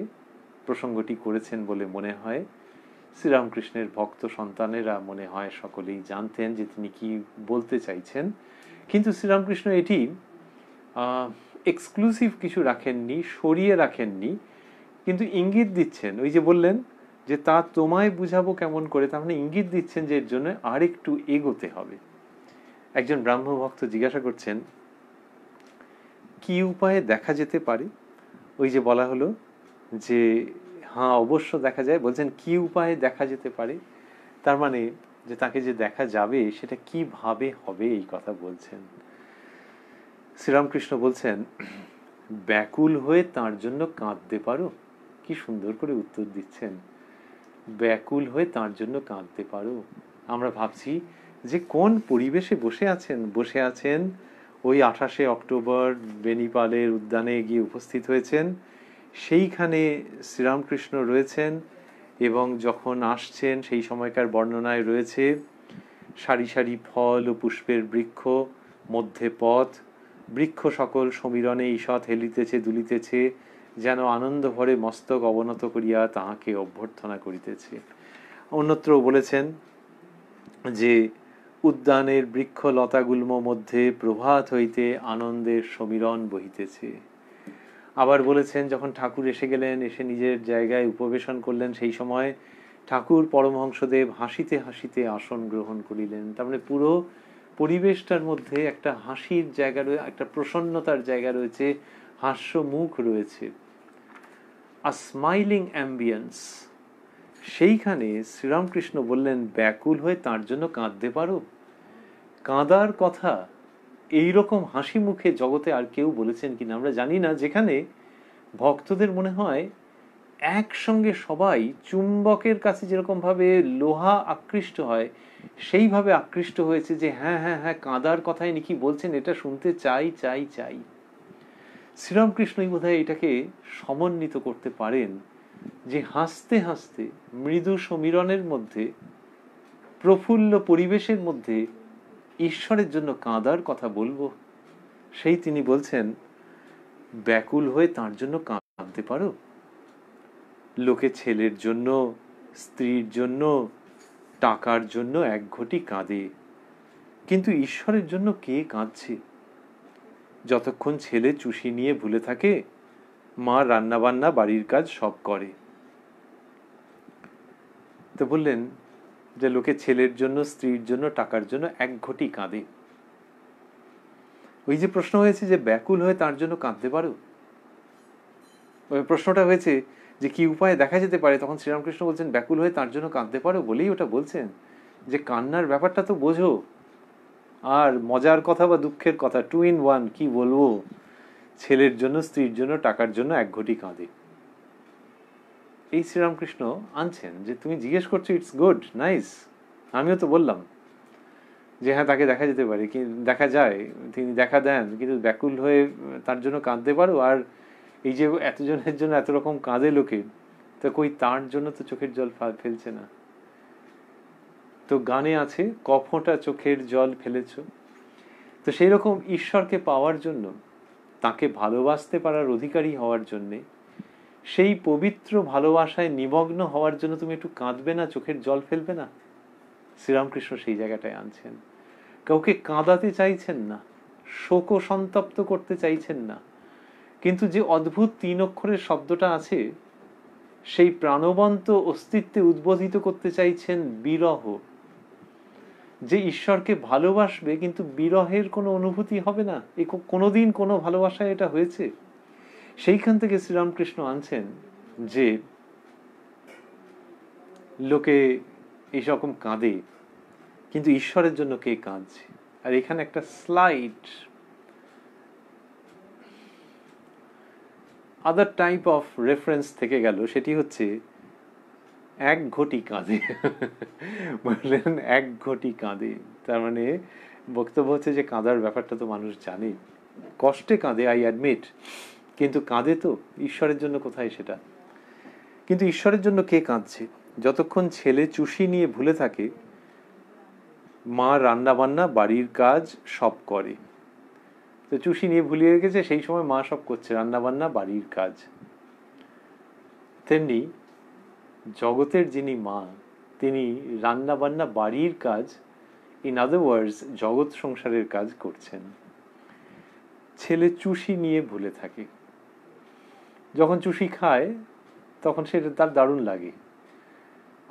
Speaker 1: প্রসঙ্গটি করেছেন বলে মনে হয়। শ্রীরামকৃষ্ণের ভক্ত সন্তানেরা মনে হয় সকলেই জানতেন যে তিনি কি বলতে চাইছেন, কিন্তু শ্রীরামকৃষ্ণ এটি এক্সক্লুসিভ কিছু রাখেননি, সরিয়ে রাখেননি, কিন্তু ইঙ্গিত দিচ্ছেন। ওই যে বললেন যে তা তোমায় বুঝাবো কেমন করে, তার মানে ইঙ্গিত দিচ্ছেন যে এর জন্য আর একটু এগোতে হবে। একজন ব্রাহ্ম ভক্ত জিজ্ঞাসা করছেন কি উপায়ে দেখা যেতে পারে? ওই যে বলা হলো যে হ্যাঁ অবশ্য দেখা যায়, বলছেন কি উপায়ে দেখা যেতে পারে, তার মানে যে তাকে যে দেখা যাবে সেটা কিভাবে হবে এই কথা বলছেন। শ্রীরামকৃষ্ণ বলছেন ব্যাকুল হয়ে তার জন্য কাঁদতে পারো। কি সুন্দর করে উত্তর দিচ্ছেন, ব্যাকুল হয়ে তার জন্য কাঁদতে পারো। আমরা ভাবছি যে কোন পরিবেশে বসে আছেন ওই 28শে অক্টোবর বেনিপালের উদ্যানে গিয়ে উপস্থিত হয়েছেন, সেইখানে শ্রীরামকৃষ্ণ রয়েছেন এবং যখন আসছেন সেই সময়কার বর্ণনায় রয়েছে সারি সারি ফল ও পুষ্পের বৃক্ষ, মধ্যে পথ, বৃক্ষ সকল সমীরণে ঈষৎ হেলিতেছে দুলিতেছে, যেন আনন্দ ভরে মস্তক অবনত করিয়া তাহাকে অভ্যর্থনা করিতেছে। অন্যত্র বলেছেন যে উদ্যানের বৃক্ষ লতাগুল্ম মধ্যে প্রভাত হইতে আনন্দের সমীরণ বহিতেছে। আবার বলেছেন যখন ঠাকুর এসে গেলেন, এসে নিজের জায়গায় উপবেশন করলেন, সেই সময় ঠাকুর পরমহংসদেব হাসিতে হাসিতে আসন গ্রহণ করিলেন। তার মানে পুরো পরিবেশটার মধ্যে একটা হাসির জায়গা রয়েছে, একটা প্রসন্নতার জায়গা রয়েছে, হাস্য মুখ রয়েছে, আ স্মাইলিং অ্যাম্বিয়েন্স। সেইখানে শ্রীরামকৃষ্ণ বললেন ব্যাকুল হয়ে তার জন্য কাঁদতে পারো। কাঁদার কথা এইরকম হাসি মুখে জগতে আর কেউ বলেছেন কিনা আমরা জানি না, যেখানে ভক্তদের মনে হয় একসঙ্গে সবাই চুম্বকের কাছে যেরকম ভাবে লোহা আকৃষ্ট হয় সেইভাবে আকৃষ্ট হয়েছে যে হ্যাঁ হ্যাঁ হ্যাঁ কাঁদার কথাই নাকি বলছেন, এটা শুনতে চাই চাই চাই। শ্রীরামকৃষ্ণই বোধহয় এটাকে সমন্বিত করতে পারেন যে হাসতে হাসতে মৃদু সমীরণের মধ্যে, প্রফুল্ল পরিবেশের মধ্যে ঈশ্বরের জন্য কাঁদার কথা বলবো। সেই তিনি বলছেন ব্যাকুল হয়ে তার জন্য কাঁদতে পারো। লোকে ছেলের জন্য, স্ত্রীর জন্য, টাকার জন্য এক ঘটি কাঁদে, কিন্তু ঈশ্বরের জন্য কে কাঁদছে? যতক্ষণ ছেলে চুষি নিয়ে ভুলে থাকে, মা রান্না বান্না বাড়ির কাজ সব করে। তো বললেন যে লোকে ছেলের জন্য, স্ত্রীর জন্য, টাকার জন্য এক ঘটি কাঁদে। ওই যে প্রশ্ন হয়েছে যে ব্যাকুল হয়ে তার জন্য কাঁদতে পারো, ওই প্রশ্নটা হয়েছে যে কি উপায়ে দেখা যেতে পারে, তখন শ্রীরামকৃষ্ণ বলছেন ব্যাকুল হয়ে তার জন্য কাঁদতে পারো, বলেই ওটা বলছেন যে কান্নার ব্যাপারটা তো বোঝো, আর মজার কথা বা দুঃখের কথা, 2 in 1। কি বলবো, ছেলের জন্য, স্ত্রীর জন্য, টাকার জন্য এক ঘটি কাঁদে। এই শ্রীরামকৃষ্ণ আনছেন যে তুমি জিজ্ঞেস করছো, ইটস গুড, নাইস। আমিও তো বললাম যে হ্যাঁ তাকে দেখা যেতে পারে, কি দেখা যায়, তিনি দেখা দেন, কিন্তু ব্যাকুল হয়ে তার জন্য কাঁদতে পারো। আর এই যে এতজনের জন্য এত রকম কাঁদে লোকে, তো কই তার জন্য তো চোখের জল ফেলছে না। তো গানে আছে কফোঁটা চোখের জল ফেলেছ। তো সেই রকম ঈশ্বরকে পাওয়ার জন্য, তাকে ভালোবাসতে পারার অধিকারী হওয়ার জন্যে, সেই পবিত্র ভালোবাসায় নিমগ্ন হওয়ার জন্য তুমি একটু কাঁদবে না, চোখের জল ফেলবে না? শ্রীরামকৃষ্ণ সেই জায়গাটায় আনছেন। কাউকে কাঁদাতে চাইছেন না, শোক সন্তপ্ত করতে চাইছেন না, কিন্তু যে অদ্ভুত 3 অক্ষরের শব্দটা আছে সেই প্রাণবন্ত অস্তিত্বে উদ্বোধিত করতে চাইছেন বিরহ। যে ঈশ্বরকে ভালোবাসবে কিন্তু বিরহের কোনো অনুভূতি হবে না, এই কোনোদিন কোনো ভালোবাসায় এটা হয়েছে? সেইখান থেকে শ্রীরামকৃষ্ণ আনছেন যে লোকে এইরকম কাঁদে, কিন্তু ঈশ্বরের জন্য কে কাঁদছে? আর এখানে একটা slight other type of reference থেকে গেল, সেটি হচ্ছে এক ঘটি কাঁদে। বললেন এক ঘটি কাঁদে, তার মানে বক্তব্য হচ্ছে যে কাঁদার ব্যাপারটা তো মানুষ জানে, কষ্টে কাঁদে, আই অ্যাডমিট, কিন্তু কাঁদে তো ঈশ্বরের জন্য কোথায় সেটা? কিন্তু ঈশ্বরের জন্য কে কাঁদছে? যতক্ষণ ছেলে চুষি নিয়ে ভুলে থাকে, মা রান্না বান্না বাড়ির কাজ সব করে। তো চুষি নিয়ে ভুলিয়ে গেছে, সেই সময় মা সব করছে, রান্না বান্না বাড়ির কাজ। তেমনি জগতের যিনি মা, তিনি রান্না বান্না বাড়ির কাজ, ইন আদার ওয়ার্ডস জগৎ সংসারের কাজ করছেন। ছেলে চুষি নিয়ে ভুলে থাকে, যখন চুষি খায় তখন সেটা তার দারুণ লাগে,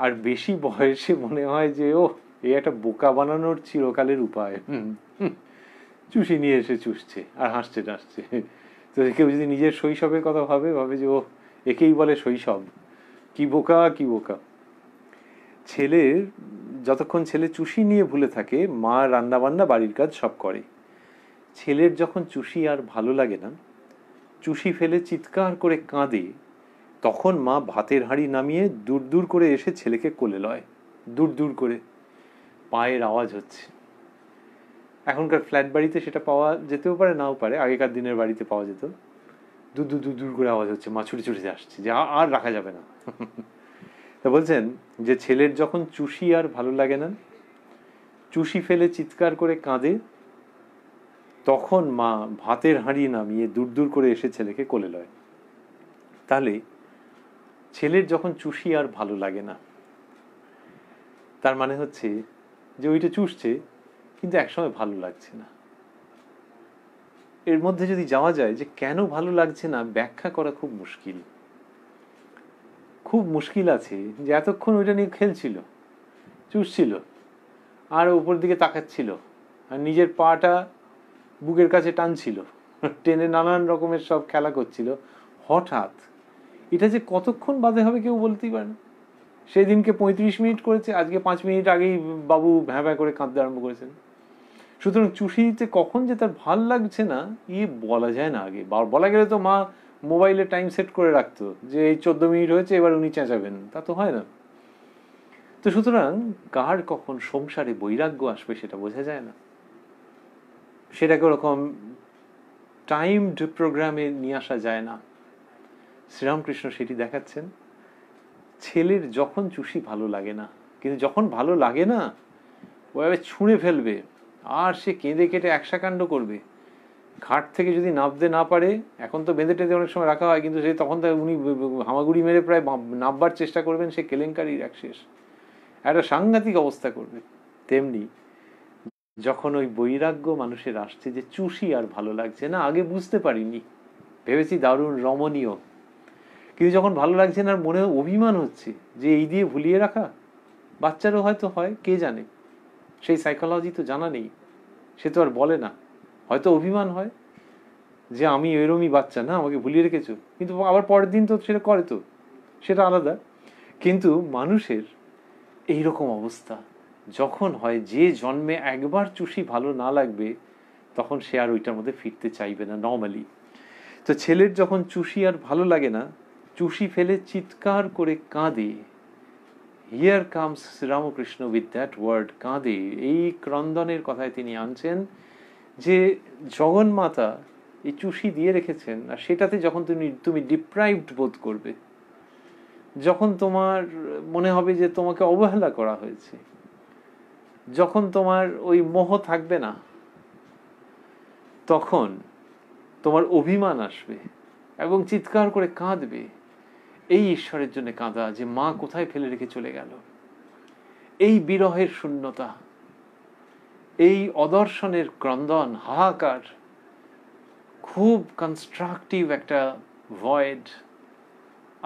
Speaker 1: আর বেশি বয়সে মনে হয় যে ও এই একটা বোকা বানানোর চিরকালের উপায়। চুষি নিয়ে এসে চুষছে আর হাসছে টাসছে। তো কেউ যদি নিজের শৈশবের কথা ভাবে যে ও একেই বলে শৈশব, কি বোকা কি বোকা। ছেলের যতক্ষণ ছেলে চুষি নিয়ে ভুলে থাকে, মা রান্না বান্না বাড়ির কাজ সব করে। ছেলের যখন চুষি আর ভালো লাগে না, চুষি ফেলে চিৎকার করে কাঁদে, তখন মা ভাতের হাঁড়ি নামিয়ে দূর দূর করে এসে ছেলেকে কোলে লয়। দূর দূর করে পায়ের আওয়াজ হচ্ছে। এখনকার ফ্ল্যাট বাড়িতে সেটা পাওয়া যেতেও পারে, নাও পারে, আগেকার দিনের বাড়িতে পাওয়া যেত। দূর দূর দূর দূর করে আওয়াজ হচ্ছে, মা ছুটে ছুটে আসছে যে আর রাখা যাবে না। তা বলছেন যে ছেলের যখন চুষি আর ভালো লাগে না, চুষি ফেলে চিৎকার করে কাঁদে, তখন মা ভাতের হাঁড়ি নামিয়ে দূর দূর করে এসে ছেলেকে কোলে লয়। তাহলে ছেলের যখন চুষি আর ভালো লাগে না, তার মানে হচ্ছে যে ওইটা চুষছে কিন্তু একসময় ভালো লাগছে না। এর মধ্যে যদি যাওয়া যায় যে কেন ভালো লাগছে না, ব্যাখ্যা করা খুব মুশকিল। খুব মুশকিল আছে যে এতক্ষণ ওইটা নিয়ে খেলছিল, চুষছিল, আর উপর দিকে তাকাচ্ছিল, আর নিজের পাটা বুকের কাছে টানছিল, টেনে নানান রকমের সব খেলা করছিল। হঠাৎ এটা যে কতক্ষণ বাদে হবে কেউ বলতেই পারে না। সেদিনকে 35 মিনিট করেছে, আজকে 5 মিনিট আগেই বাবু ভ্যাঁ ভ্যাঁ করে কাঁদতে আরম্ভ করেছেন। সুতরাং চুষিতে কখন যে তার ভাল লাগছে না বলা যায় না। আগে বলা গেলে তো মা মোবাইলে টাইম সেট করে রাখতো যে এই 14 মিনিট হয়েছে, এবার উনি চেঁচাবেন, তা তো হয় না। তো সুতরাং কার কখন সংসারে বৈরাগ্য আসবে সেটা বোঝা যায় না। সেটাকে ওরকম টাইমড প্রোগ্রামে নিয়ে আসা যায় না। শ্রীরামকৃষ্ণ সেটি দেখাচ্ছেন। ছেলের যখন চুষি ভালো লাগে না, কিন্তু যখন ভালো লাগে না ওভাবে ছুঁড়ে ফেলবে, আর সে কেঁদে কেটে একসাকাণ্ড করবে। ঘাট থেকে যদি নামতে না পারে, এখন তো বেঁধে টেঁধে অনেক সময় রাখা হয়, কিন্তু সে তখন তো উনি হামাগুড়ি মেরে প্রায় নামবার চেষ্টা করবেন, সে কেলেঙ্কারির এক শেষ, একটা সাংঘাতিক অবস্থা করবে। তেমনি যখন ওই বৈরাগ্য মানুষের আসছে যে চুষি আর ভালো লাগছে না, আগে বুঝতে পারিনি, ভেবেছি দারুণ রমণীয়, কিন্তু যখন ভালো লাগছে না, মনে অভিমান হচ্ছে যে এই দিয়ে ভুলিয়ে রাখা। বাচ্চারও হয়তো হয়, কে জানে, সেই সাইকোলজি তো জানা নেই, সে তো আর বলে না। হয়তো অভিমান হয় যে আমি এরমই বাচ্চা না, আমাকে ভুলিয়ে রেখেছো, কিন্তু আবার পরের দিন তো সেটা করে, তো সেটা আলাদা। কিন্তু মানুষের এইরকম অবস্থা যখন হয়, যে জন্মে একবার চুষি ভালো না লাগবে, তখন সে আর ওইটার মধ্যে ফিরতে চাইবে না নর্মালি। তো ছেলের যখন চুষি আর ভালো লাগে না, চুষি ফেলে চিৎকার করে কাঁদে। Here comes Ramakrishna with that word, কাঁদে। এই ক্রন্দনের কথায় তিনি আনছেন যে জগন্মাতা এই চুষি দিয়ে রেখেছেন, আর সেটাতে যখন তুমি ডিপ্রাইভড বোধ করবে, যখন তোমার মনে হবে যে তোমাকে অবহেলা করা হয়েছে, যখন তোমার ওই মোহ থাকবে না, তখন তোমার অভিমান আসবে এবং চিৎকার করে কাঁদবে। এই ঈশ্বরের জন্য কাঁদা, যে মা কোথায় ফেলে রেখে চলে গেল। এই বিরহের শূন্যতা, এই অদর্শনের ক্রন্দন, হাহাকার, খুব কনস্ট্রাকটিভ একটা ভয়েড,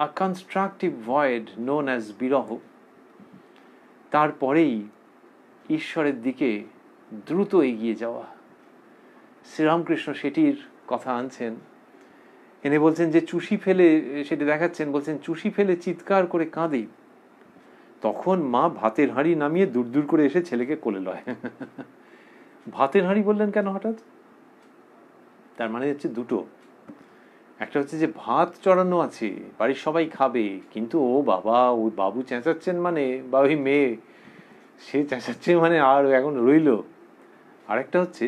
Speaker 1: আ কনস্ট্রাকটিভ ভয়েড নোন অ্যাজ বিরহ। তারপরেই ঈশ্বরের দিকে দ্রুত এগিয়ে যাওয়া। শ্রীরামকৃষ্ণ সেটির কথা আনছেন, এনে বলছেন যে চুষি ফেলে, সেটি দেখাচ্ছেন, বলছেন চুষি ফেলে চিৎকার করে কাঁদে, তখন মা ভাতের হাঁড়ি নামিয়ে দূর দূর করে এসে ছেলেকে কোলে লয়। ভাতের হাঁড়ি বললেন কেন হঠাৎ? তার মানে হচ্ছে দুটো। একটা হচ্ছে যে ভাত চড়ানো আছে, বাড়ির সবাই খাবে, কিন্তু ও বাবা, ওই বাবু চেঁচাচ্ছেন মানে, বা ওই মেয়ে সে চেঁচাচ্ছে মানে আর এখন রইল। আরেকটা হচ্ছে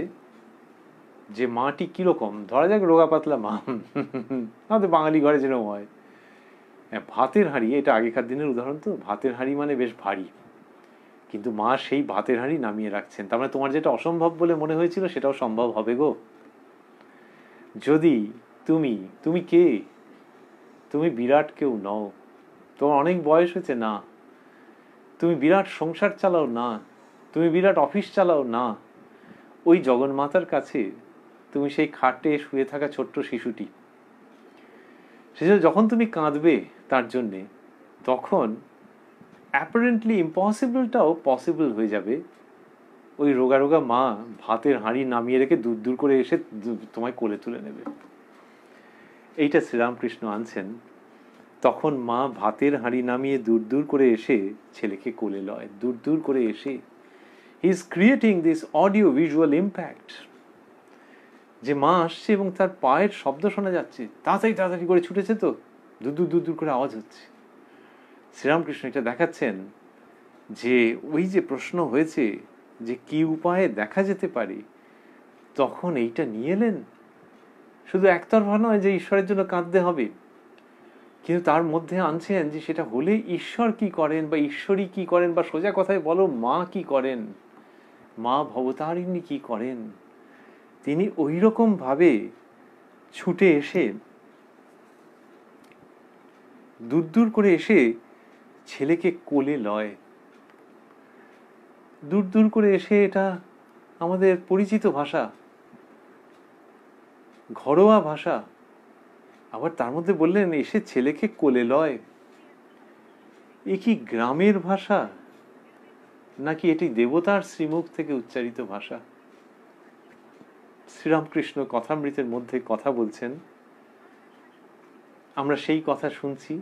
Speaker 1: যে মাটি কিরকম, ধরা যাক রোগা পাতলা মা, আমাদের বাঙালি ঘরে যেরকম হয়, ভাতের হাঁড়ি, এটা আগেকার দিনের উদাহরণ, তো ভাতের হাঁড়ি মানে বেশ ভারী, কিন্তু মা সেই ভাতের হাঁড়ি নামিয়ে রাখছেন। তার মানে তোমার যেটা অসম্ভব বলে মনে হয়েছিল সেটাও সম্ভব হবে গো। যদি তুমি কে? তুমি বিরাট কেউ নও, তোমার অনেক বয়স হয়েছে না, তুমি বিরাট সংসার চালাও না, তুমি বিরাট অফিস চালাও না, ওই জগন্মাতার কাছে তুমি সেই খাটে শুয়ে থাকা ছোট্ট শিশুটি। সেজন্য যখন তুমি কাঁদবে তার জন্যে, তখন অ্যাপারেন্টলি ইম্পসিবলটাও পসিবল হয়ে যাবে। ওই রোগা রোগা মা ভাতের হাঁড়ি নামিয়ে রেখে দূর দূর করে এসে তোমায় কোলে তুলে নেবে। এইটা শ্রীরামকৃষ্ণ আনছেন। তখন মা ভাতের হাঁড়ি নামিয়ে দূর দূর করে এসে ছেলেকে কোলে লয়, দূর দূর করে এসে। He is creating this audio visual impact, যে মা আসছে এবং তার পায়ের শব্দ শোনা যাচ্ছে, তাড়াতাড়ি তাড়াতাড়ি করে ছুটেছে, তো দূর দূর দূর দূর করে আওয়াজ হচ্ছে। শ্রীরামকৃষ্ণ এটা দেখাচ্ছেন যে ওই যে প্রশ্ন হয়েছে যে কি উপায়ে দেখা যেতে পারে, তখন এইটা নিয়ে এলেন। শুধু একতরফা নয় যে ঈশ্বরের জন্য কাঁদতে হবে, কিন্তু তার মধ্যে আনছেন যে সেটা হলে ঈশ্বর কি করেন বা ঈশ্বরী কি করেন, বা সোজা কথায় বলো মা কি করেন, মা ভবতারিণী কি করেন। তিনি ওই রকম ভাবে ছুটে এসে দূর দূর করে এসে ছেলেকে কোলে লয়। দূর দূর করে এসে, এটা আমাদের পরিচিত ভাষা, ঘরোয়া ভাষা। আবার তার মধ্যে বললেন এসে ছেলেকে কোলে লয়। এ কি গ্রামের ভাষা, নাকি এটি দেবতার শ্রীমুখ থেকে উচ্চারিত ভাষা? শ্রীরামকৃষ্ণ কথামৃতের মধ্যে কথা বলছেন, আমরা সেই কথা শুনছি,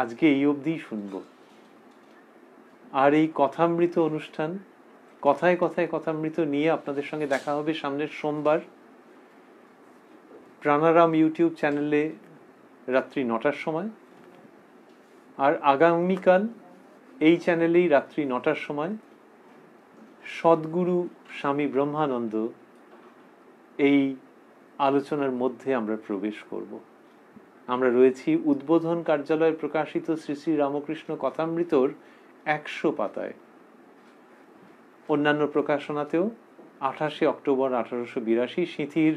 Speaker 1: আজকে এই অবধিই শুনব। আর এই কথামৃত অনুষ্ঠান, কথায় কথায় কথামৃত নিয়ে আপনাদের সঙ্গে দেখা হবে সামনের সোমবার প্রাণারাম ইউটিউব চ্যানেলে রাত্রি 9টার সময়, আর আগামীকাল এই চ্যানেলেই রাত্রি 9টার সময় সদ্গুরু স্বামী ব্রহ্মানন্দ এই আলোচনার মধ্যে আমরা প্রবেশ করব। আমরা রয়েছি উদ্বোধন কার্যালয়ে প্রকাশিত শ্রী শ্রী রামকৃষ্ণ কথামৃতর 100 পাতায়। অন্যান্য প্রকাশনাতেও 28 অক্টোবর 1882 সিঁথির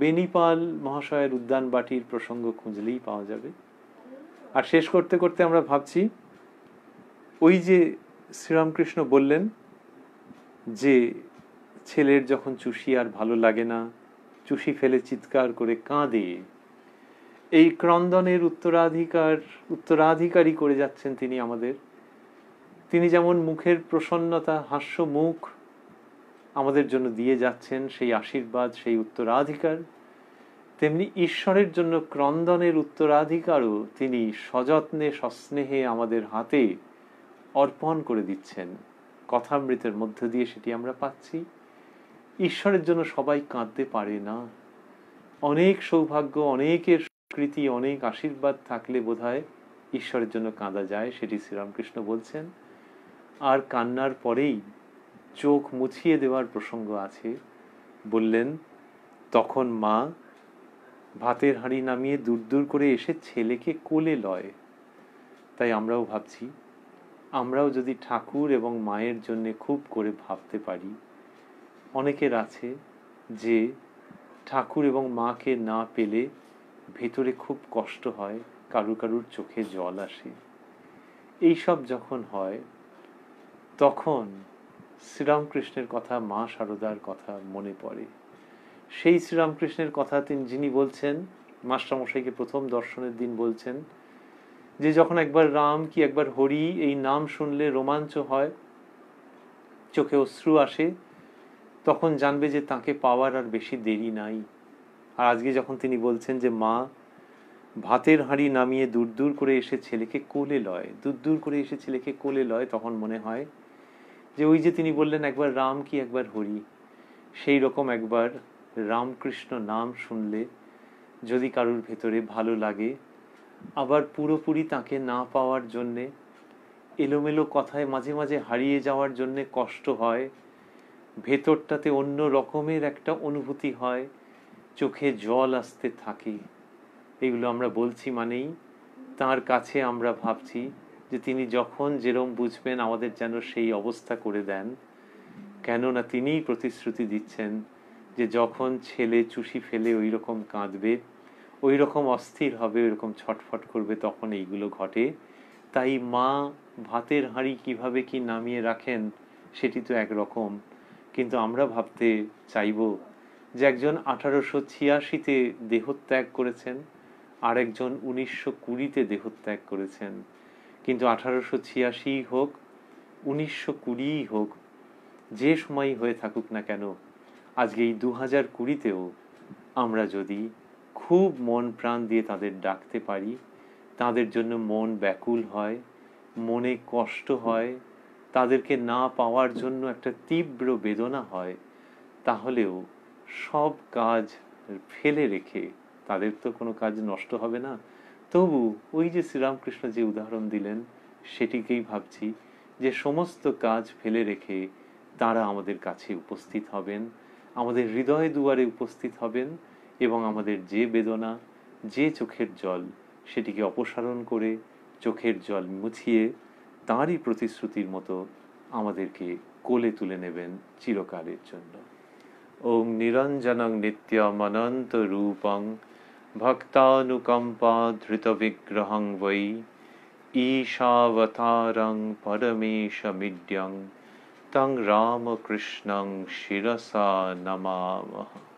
Speaker 1: বেনিপাল মহাশয়ের উদ্যান বাটির প্রসঙ্গ খুঁজলেই পাওয়া যাবে। আর শেষ করতে করতে আমরা ভাবছি, ওই যে শ্রীরামকৃষ্ণ বললেন যে ছেলের যখন চুষি আর ভালো লাগে না, চুষি ফেলে চিৎকার করে কাঁদে, এই ক্রন্দনের উত্তরাধিকারী করে যাচ্ছেন তিনি আমাদের। তিনি যেমন মুখের প্রসন্নতা, হাস্য মুখ আমাদের জন্য দিয়ে যাচ্ছেন, সেই আশীর্বাদ, সেই উত্তরাধিকার, তেমনি ঈশ্বরের জন্য ক্রন্দনের উত্তরাধিকারও তিনি সযত্নে সস্নেহে আমাদের হাতে অর্পণ করে দিচ্ছেন। কথামৃতের মধ্য দিয়ে সেটি আমরা পাচ্ছি। ঈশ্বরের জন্য সবাই কাঁদতে পারে না। অনেক সৌভাগ্য, অনেকের স্বীকৃতি, অনেক আশীর্বাদ থাকলে বোধহয় ঈশ্বরের জন্য কাঁদা যায়, সেটি শ্রীরামকৃষ্ণ বলছেন। আর কান্নার পরেই চোখ মুছিয়ে দেওয়ার প্রসঙ্গ আছে। বললেন তখন মা ভাতের হাঁড়ি নামিয়ে দূর দূর করে এসে ছেলেকে কোলে লয়। তাই আমরাও ভাবছি, আমরাও যদি ঠাকুর এবং মায়ের জন্য খুব করে ভাবতে পারি। অনেকের আছে যে ঠাকুর এবং মাকে না পেলে ভেতরে খুব কষ্ট হয়, কারুর কারুর চোখে জল আসে। এইসব যখন হয় তখন শ্রীরামকৃষ্ণের কথা, মা শারদার কথা মনে পড়ে। সেই শ্রীরামকৃষ্ণের কথা যিনি বলছেন, মাস্টারমশাইকে প্রথম দর্শনের দিন বলছেন যে যখন একবার রাম কি একবার হরি এই নাম শুনলে রোমাঞ্চ হয়, চোখে অশ্রু আসে, তখন জানবে যে তাকে পাওয়ার আর বেশি দেরি নাই। আর আজকে যখন তিনি বলছেন যে মা ভাতের হাঁড়ি নামিয়ে দূর দূর করে এসে ছেলেকে কোলে লয়, দূর দূর করে এসে ছেলেকে কোলে লয়, তখন মনে হয় যে ওই যে তিনি বললেন একবার রাম কি একবার হরি, সেই রকম একবার রামকৃষ্ণ নাম শুনলে যদি কারুর ভেতরে ভালো লাগে, আবার পুরোপুরি তাকে না পাওয়ার জন্যে, এলোমেলো কথায় মাঝে মাঝে হারিয়ে যাওয়ার জন্যে কষ্ট হয়, ভেতরটাতে অন্য রকমের একটা অনুভূতি হয়, চোখে জল আসতে থাকে। এগুলো আমরা বলছি মানেই তার কাছে আমরা ভাবছি যে তিনি যখন যেরম বুঝবেন আমাদের যেন সেই অবস্থা করে দেন। কেননা তিনিই প্রতিশ্রুতি দিচ্ছেন যে যখন ছেলে চুষি ফেলে ওই রকম কাঁদবে, ওই রকম অস্থির হবে, ওই রকম ছটফট করবে, তখন এইগুলো ঘটে। তাই মা ভাতের হাঁড়ি কিভাবে কি নামিয়ে রাখেন সেটি তো একরকম, কিন্তু আমরা ভাবতে চাইব যে একজন 1886-তে দেহত্যাগ করেছেন, আর একজন 1920-তে দেহত্যাগ করেছেন, কিন্তু 1886 হোক, 1920 হোক, যে সময়ই হয়ে থাকুক না কেন, আজকে এই 2020তেও আমরা যদি খুব মন প্রাণ দিয়ে তাদের ডাকতে পারি, তাদের জন্য মন ব্যাকুল হয়, মনে কষ্ট হয়, তাদেরকে না পাওয়ার জন্য একটা তীব্র বেদনা হয়, তাহলেও সব কাজ ফেলে রেখে, তাদের তো কোনো কাজ নষ্ট হবে না, তবু ওই যে শ্রীরামকৃষ্ণ যে উদাহরণ দিলেন সেটিকেই ভাবছি, যে সমস্ত কাজ ফেলে রেখে তারা আমাদের কাছে উপস্থিত হবেন, আমাদের হৃদয় দুয়ারে উপস্থিত হবেন, এবং আমাদের যে বেদনা, যে চোখের জল, সেটিকে অপসারণ করে চোখের জল মুছিয়ে তাঁরই প্রতিশ্রুতির মতো আমাদেরকে কোলে তুলে নেবেন চিরকালের জন্য। ওং নিরঞ্জনং নিত্যমনন্ত রূপং ভক্তানুকম্পা ধৃত বিগ্রহং বৈ ঈশাবতারং পরমেশমিড্যং তং রামকৃষ্ণং শিরসা নমামহ।